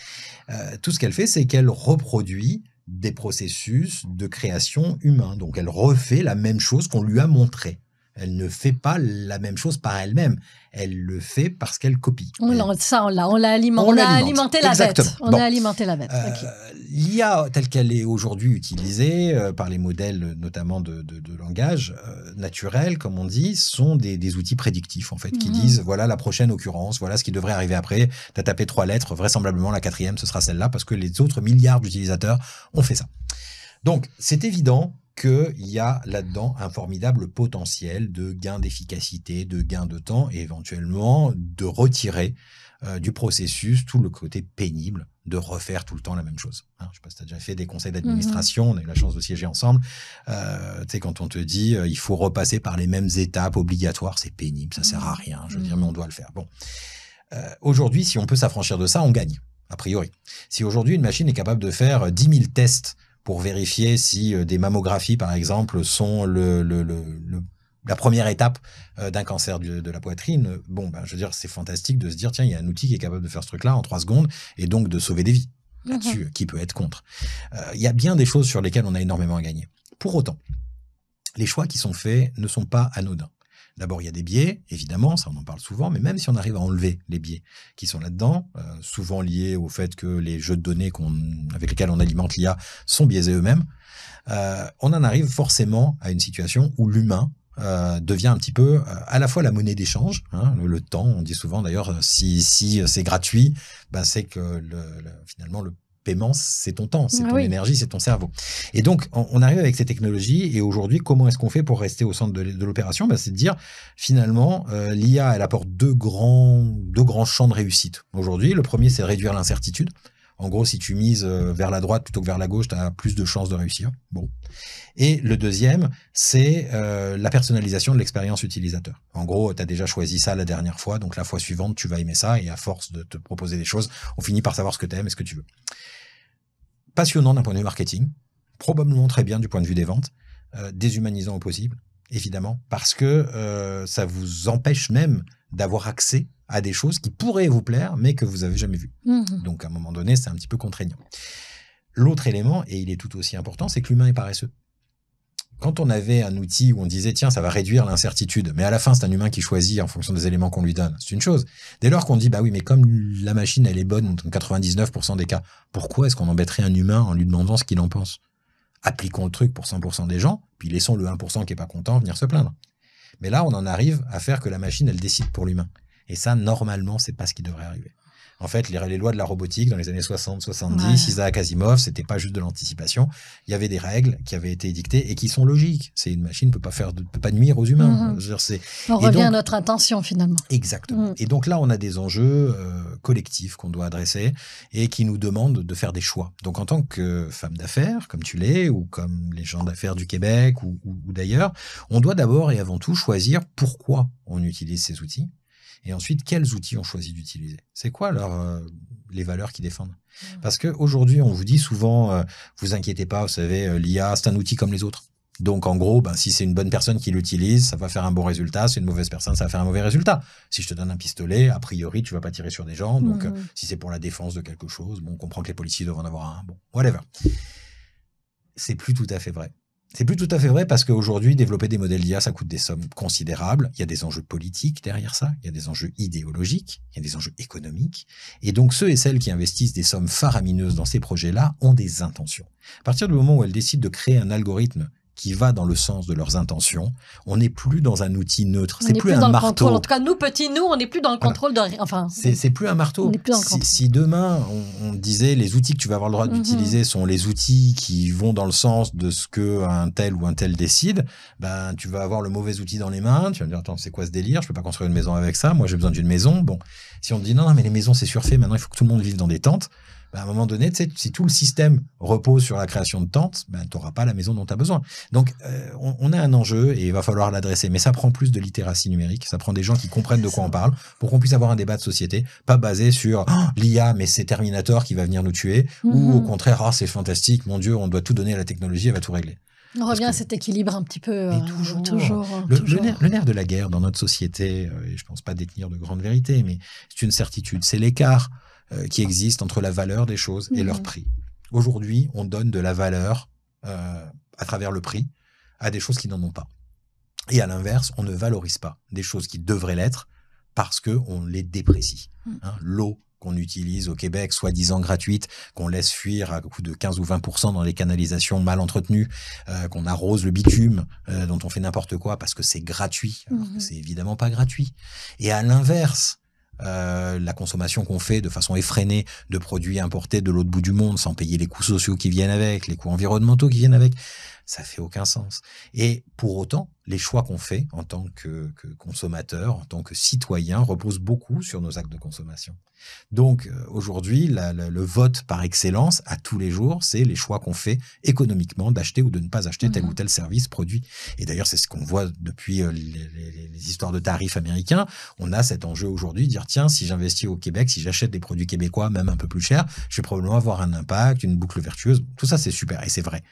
tout ce qu'elle fait, c'est qu'elle reproduit des processus de création humains. Donc elle refait la même chose qu'on lui a montré. Elle ne fait pas la même chose par elle-même. Elle le fait parce qu'elle copie. On l'a alimenté la bête. On a alimenté la bête. Okay. L'IA telle qu'elle est aujourd'hui utilisée par les modèles notamment de langage naturel, comme on dit, sont des outils prédictifs en fait, qui disent voilà la prochaine occurrence, voilà ce qui devrait arriver après. Tu as tapé 3 lettres, vraisemblablement la 4e ce sera celle-là parce que les autres milliards d'utilisateurs ont fait ça. Donc c'est évident qu'il y a là-dedans un formidable potentiel de gain d'efficacité, de gain de temps et éventuellement de retirer du processus tout le côté pénible de refaire tout le temps la même chose. Hein, je ne sais pas si tu as déjà fait des conseils d'administration, on a eu la chance de siéger ensemble. Tu sais, quand on te dit il faut repasser par les mêmes étapes obligatoires, c'est pénible, ça ne sert à rien. Je veux dire, mais on doit le faire. Bon. Aujourd'hui, si on peut s'affranchir de ça, on gagne, a priori. Si aujourd'hui, une machine est capable de faire 10 000 tests pour vérifier si des mammographies, par exemple, sont la première étape d'un cancer de la poitrine, bon, ben, je veux dire, c'est fantastique de se dire, tiens, il y a un outil qui est capable de faire ce truc-là en 3 secondes et donc de sauver des vies. Là-dessus, qui peut être contre? Il y a bien des choses sur lesquelles on a énormément à gagner. Pour autant, les choix qui sont faits ne sont pas anodins. D'abord, il y a des biais, évidemment, ça on en parle souvent, mais même si on arrive à enlever les biais qui sont là-dedans, souvent liés au fait que les jeux de données avec lesquels on alimente l'IA sont biaisés eux-mêmes, on en arrive forcément à une situation où l'humain devient un petit peu à la fois la monnaie d'échange, hein, le temps, on dit souvent d'ailleurs, si c'est gratuit, ben c'est que finalement le paiement, c'est ton temps, c'est ton énergie, c'est ton cerveau. Et donc, on arrive avec ces technologies et aujourd'hui, comment est-ce qu'on fait pour rester au centre de l'opération? Ben, c'est de dire, finalement, l'IA, elle apporte deux grands champs de réussite. Aujourd'hui, le premier, c'est réduire l'incertitude. En gros, si tu mises vers la droite plutôt que vers la gauche, tu as plus de chances de réussir. Bon. Et le deuxième, c'est la personnalisation de l'expérience utilisateur. En gros, tu as déjà choisi ça la dernière fois, donc la fois suivante, tu vas aimer ça, et à force de te proposer des choses, on finit par savoir ce que tu aimes et ce que tu veux. Passionnant d'un point de vue marketing, probablement très bien du point de vue des ventes, déshumanisant au possible, évidemment, parce que ça vous empêche même d'avoir accès à des choses qui pourraient vous plaire, mais que vous n'avez jamais vues. Donc, à un moment donné, c'est un petit peu contraignant. L'autre élément, et il est tout aussi important, c'est que l'humain est paresseux. Quand on avait un outil où on disait, tiens, ça va réduire l'incertitude, mais à la fin, c'est un humain qui choisit en fonction des éléments qu'on lui donne, c'est une chose. Dès lors qu'on dit, bah oui, mais comme la machine, elle est bonne dans 99% des cas, pourquoi est-ce qu'on embêterait un humain en lui demandant ce qu'il en pense ? Appliquons le truc pour 100% des gens, puis laissons le 1% qui est pas content venir se plaindre. Mais là, on en arrive à faire que la machine, elle décide pour l'humain. Et ça, normalement, c'est pas ce qui devrait arriver. En fait, les lois de la robotique dans les années 60-70, Isaac Asimov, c'était pas juste de l'anticipation. Il y avait des règles qui avaient été édictées et qui sont logiques. C'est une machine peut pas nuire aux humains. On revient à notre intention finalement. Exactement. Et donc là, on a des enjeux collectifs qu'on doit adresser et qui nous demandent de faire des choix. Donc en tant que femme d'affaires, comme tu l'es, ou comme les gens d'affaires du Québec ou d'ailleurs, on doit d'abord et avant tout choisir pourquoi on utilise ces outils. Et ensuite, quels outils on choisit d'utiliser? C'est quoi les valeurs qu'ils défendent? Parce qu'aujourd'hui, on vous dit souvent, vous inquiétez pas, vous savez, l'IA, c'est un outil comme les autres. Donc, en gros, si c'est une bonne personne qui l'utilise, ça va faire un bon résultat. Si c'est une mauvaise personne, ça va faire un mauvais résultat. Si je te donne un pistolet, a priori, tu vas pas tirer sur des gens. Donc, si c'est pour la défense de quelque chose, on comprend que les policiers doivent en avoir un. Bon, whatever. C'est plus tout à fait vrai. C'est plus tout à fait vrai parce qu'aujourd'hui, développer des modèles d'IA, ça coûte des sommes considérables. Il y a des enjeux politiques derrière ça, il y a des enjeux idéologiques, il y a des enjeux économiques. Et donc, ceux et celles qui investissent des sommes faramineuses dans ces projets-là ont des intentions. À partir du moment où elles décident de créer un algorithme qui va dans le sens de leurs intentions, on n'est plus dans un outil neutre. C'est plus un marteau. En tout cas, nous, petits, on n'est plus dans le contrôle de rien. Enfin, c'est plus un marteau. Si demain, on disait les outils que tu vas avoir le droit d'utiliser sont les outils qui vont dans le sens de ce qu'un tel ou un tel décide, tu vas avoir le mauvais outil dans les mains, tu vas me dire, attends, c'est quoi ce délire? Je peux pas construire une maison avec ça, moi j'ai besoin d'une maison. Bon, si on te dit, non, mais les maisons c'est surfait, maintenant il faut que tout le monde vive dans des tentes, à un moment donné, si tout le système repose sur la création de tentes, tu n'auras pas la maison dont tu as besoin. Donc, on a un enjeu et il va falloir l'adresser. Mais ça prend plus de littératie numérique. Ça prend des gens qui comprennent de quoi on parle pour qu'on puisse avoir un débat de société, pas basé sur l'IA, mais c'est Terminator qui va venir nous tuer, ou au contraire, c'est fantastique, mon Dieu, on doit tout donner à la technologie, elle va tout régler. On revient à cet équilibre un petit peu. Toujours. Le nerf de la guerre dans notre société, et je ne pense pas détenir de grandes vérités, mais c'est une certitude, c'est l'écart qui existe entre la valeur des choses et leur prix. Aujourd'hui, on donne de la valeur à travers le prix à des choses qui n'en ont pas. Et à l'inverse, on ne valorise pas des choses qui devraient l'être parce qu'on les déprécie. L'eau qu'on utilise au Québec, soi-disant gratuite, qu'on laisse fuir à coût de 15 ou 20% dans les canalisations mal entretenues, qu'on arrose le bitume, dont on fait n'importe quoi parce que c'est gratuit, alors que c'est évidemment pas gratuit. Et à l'inverse, la consommation qu'on fait de façon effrénée de produits importés de l'autre bout du monde sans payer les coûts sociaux qui viennent avec, les coûts environnementaux qui viennent avec, ça fait aucun sens. Et pour autant, les choix qu'on fait en tant que consommateur, en tant que citoyen, reposent beaucoup sur nos actes de consommation. Donc aujourd'hui, le vote par excellence à tous les jours, c'est les choix qu'on fait économiquement d'acheter ou de ne pas acheter tel ou tel service, produit. Et d'ailleurs, c'est ce qu'on voit depuis les histoires de tarifs américains. On a cet enjeu aujourd'hui de dire, tiens, si j'investis au Québec, si j'achète des produits québécois, même un peu plus chers, je vais probablement avoir un impact, une boucle vertueuse. Tout ça, c'est super et c'est vrai.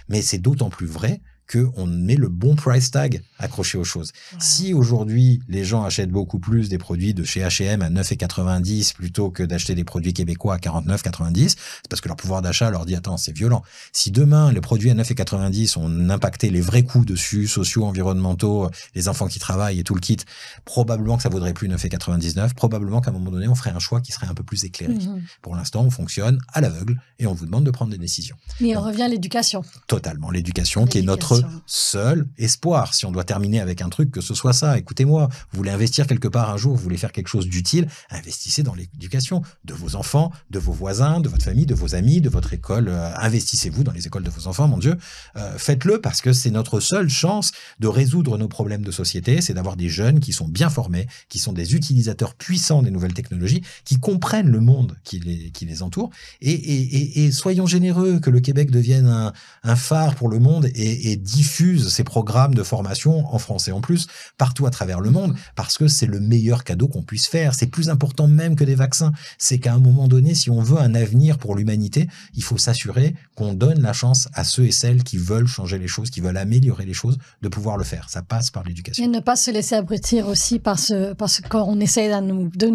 Mais c'est d'autant plus vrai qu'on met le bon price tag accroché aux choses. Ouais. Si aujourd'hui, les gens achètent beaucoup plus des produits de chez H&M à 9,90 plutôt que d'acheter des produits québécois à 49,90, c'est parce que leur pouvoir d'achat leur dit, attends, c'est violent. Si demain, les produits à 9,90 ont impacté les vrais coûts dessus, sociaux, environnementaux, les enfants qui travaillent et tout le kit, probablement que ça vaudrait plus 9,99, probablement qu'à un moment donné, on ferait un choix qui serait un peu plus éclairé. Pour l'instant, on fonctionne à l'aveugle et on vous demande de prendre des décisions. Mais on revient à l'éducation. Totalement. L'éducation qui est notre seul espoir. Si on doit terminer avec un truc, que ce soit ça. Écoutez-moi, vous voulez investir quelque part un jour, vous voulez faire quelque chose d'utile, investissez dans l'éducation de vos enfants, de vos voisins, de votre famille, de vos amis, de votre école. Investissez-vous dans les écoles de vos enfants, mon Dieu. Faites-le parce que c'est notre seule chance de résoudre nos problèmes de société, c'est d'avoir des jeunes qui sont bien formés, qui sont des utilisateurs puissants des nouvelles technologies, qui comprennent le monde qui les entoure. Et soyons généreux, que le Québec devienne un phare pour le monde et diffuse ses programmes de formation en français en plus, partout à travers le monde, parce que c'est le meilleur cadeau qu'on puisse faire. C'est plus important même que des vaccins. C'est qu'à un moment donné, si on veut un avenir pour l'humanité, il faut s'assurer qu'on donne la chance à ceux et celles qui veulent changer les choses, qui veulent améliorer les choses, de pouvoir le faire. Ça passe par l'éducation. Et ne pas se laisser abrutir aussi parce qu'on essaie de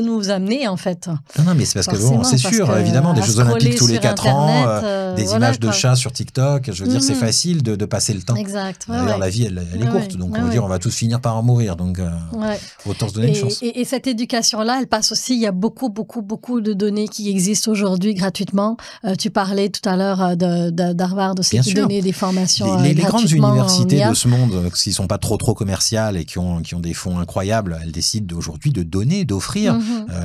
nous amener, en fait. Non, mais c'est parce que bon, c'est sûr, évidemment, des Jeux Olympiques tous les 4 ans, des images de chats sur TikTok. Je veux dire, c'est facile de passer le temps. Exact. D'ailleurs, la vie, elle est courte. Donc, on va dire, on va tous finir par en mourir. Donc, autant se donner une chance. Et cette éducation-là, elle passe aussi. Il y a beaucoup de données qui existent aujourd'hui gratuitement. Tu parlais tout à l'heure d'Harvard aussi, qui donnait des formations les grandes universités de ce monde, qui sont pas trop commerciales et qui ont des fonds incroyables, elles décident aujourd'hui de donner, d'offrir.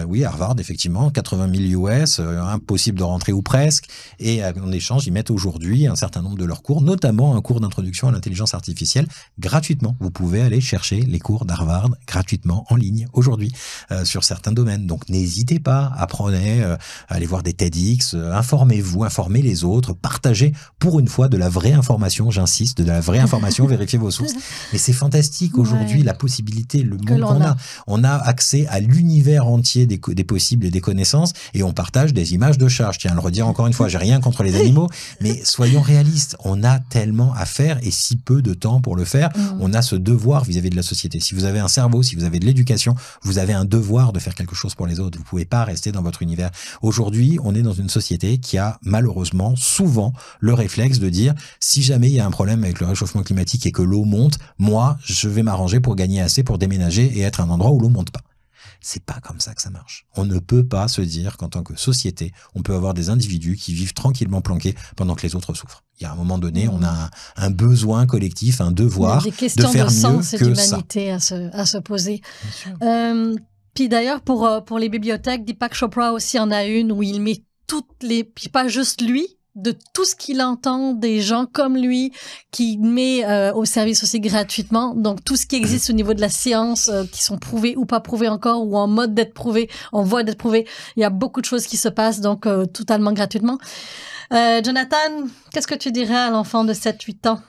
Oui, Harvard, effectivement, 80 000 US, impossible de rentrer ou presque. Et en échange, ils mettent aujourd'hui un certain nombre de leurs cours, notamment un cours d'introduction à l'intelligence artificielle, gratuitement. Vous pouvez aller chercher les cours d'Harvard gratuitement en ligne aujourd'hui sur certains domaines. Donc, n'hésitez pas, apprenez, allez voir des TEDx, informez-vous, informez les autres, partagez pour une fois de la vraie information, j'insiste, de la vraie information, vérifiez vos sources. Mais c'est fantastique aujourd'hui, la possibilité, le monde qu'on a. On a accès à l'univers entier des possibles et des connaissances, et on partage des images de chats. Je tiens à le redire encore une fois, j'ai rien contre les animaux, mais soyons réalistes, on a tellement à faire et si peu de temps pour le faire. On a ce devoir vis-à-vis de la société. Si vous avez un cerveau, si vous avez de l'éducation, vous avez un devoir de faire quelque chose pour les autres. Vous pouvez pas rester dans votre univers. Aujourd'hui, on est dans une société qui a malheureusement souvent le réflexe de dire, si jamais il y a un problème avec le réchauffement climatique et que l'eau monte, moi, je vais m'arranger pour gagner assez pour déménager et être à un endroit où l'eau monte pas. C'est pas comme ça que ça marche. On ne peut pas se dire qu'en tant que société, on peut avoir des individus qui vivent tranquillement planqués pendant que les autres souffrent. Il y a un moment donné, on a un besoin collectif, un devoir de faire mieux que ça. Il y a des questions de sens et d'humanité à se poser. Puis d'ailleurs, pour les bibliothèques, Deepak Chopra aussi en a une où il met puis pas juste lui, de tout ce qu'il entend des gens comme lui qui met au service aussi gratuitement. Donc tout ce qui existe au niveau de la science qui sont prouvés ou pas prouvés encore ou en mode d'être prouvés, en voie d'être prouvés. Il y a beaucoup de choses qui se passent donc totalement gratuitement. Jonathan, qu'est-ce que tu dirais à l'enfant de 7-8 ans?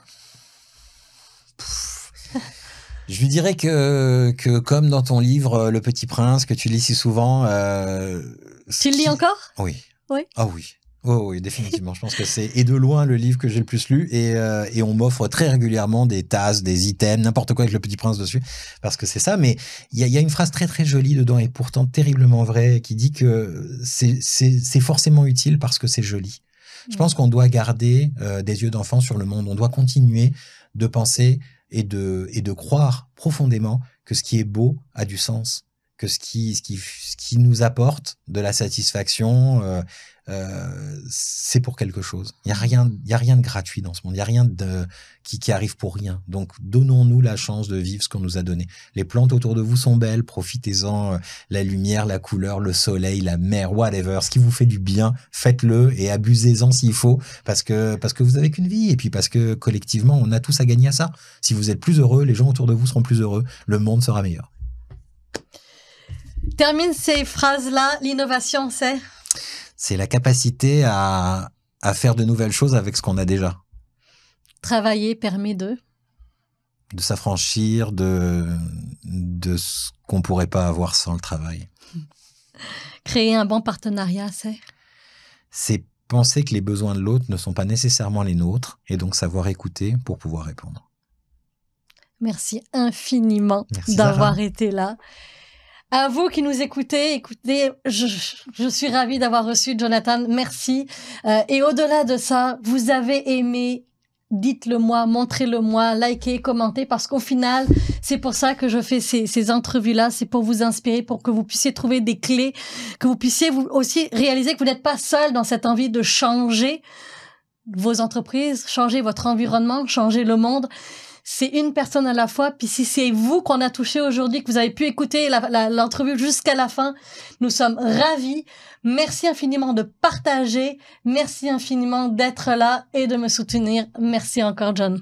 Je lui dirais que comme dans ton livre Le Petit Prince que tu lis si souvent... tu le lis encore? Oui. Oui. Ah oui. Oh oui, définitivement. Je pense que c'est, et de loin, le livre que j'ai le plus lu. Et on m'offre très régulièrement des tasses, des items, n'importe quoi avec Le Petit Prince dessus, parce que c'est ça. Mais il y a une phrase très très jolie dedans et pourtant terriblement vraie qui dit que c'est forcément utile parce que c'est joli. Je pense qu'on doit garder des yeux d'enfant sur le monde. On doit continuer de penser et de croire profondément que ce qui est beau a du sens, que ce qui nous apporte de la satisfaction, c'est pour quelque chose. Il y a rien de gratuit dans ce monde. Il y a rien qui arrive pour rien. Donc, donnons-nous la chance de vivre ce qu'on nous a donné. Les plantes autour de vous sont belles. Profitez-en. La lumière, la couleur, le soleil, la mer, whatever. Ce qui vous fait du bien, faites-le et abusez-en s'il faut, parce que vous avez qu'une vie et puis parce que collectivement, on a tous à gagner à ça. Si vous êtes plus heureux, les gens autour de vous seront plus heureux. Le monde sera meilleur. Termine ces phrases-là. L'innovation, c'est la capacité à faire de nouvelles choses avec ce qu'on a déjà. Travailler permet de s'affranchir de ce qu'on pourrait pas avoir sans le travail. Créer un bon partenariat, c'est penser que les besoins de l'autre ne sont pas nécessairement les nôtres et donc savoir écouter pour pouvoir répondre. Merci infiniment d'avoir été là. À vous qui nous écoutez, je suis ravie d'avoir reçu Jonathan, merci. Et au-delà de ça, vous avez aimé, dites-le-moi, montrez-le-moi, likez, commentez, parce qu'au final, c'est pour ça que je fais ces entrevues-là, c'est pour vous inspirer, pour que vous puissiez trouver des clés, que vous puissiez vous aussi réaliser que vous n'êtes pas seul dans cette envie de changer. vos entreprises, changez votre environnement, changez le monde. C'est une personne à la fois. Puis si c'est vous qu'on a touché aujourd'hui, que vous avez pu écouter l'entrevue jusqu'à la fin, nous sommes ravis. Merci infiniment de partager. Merci infiniment d'être là et de me soutenir. Merci encore, John.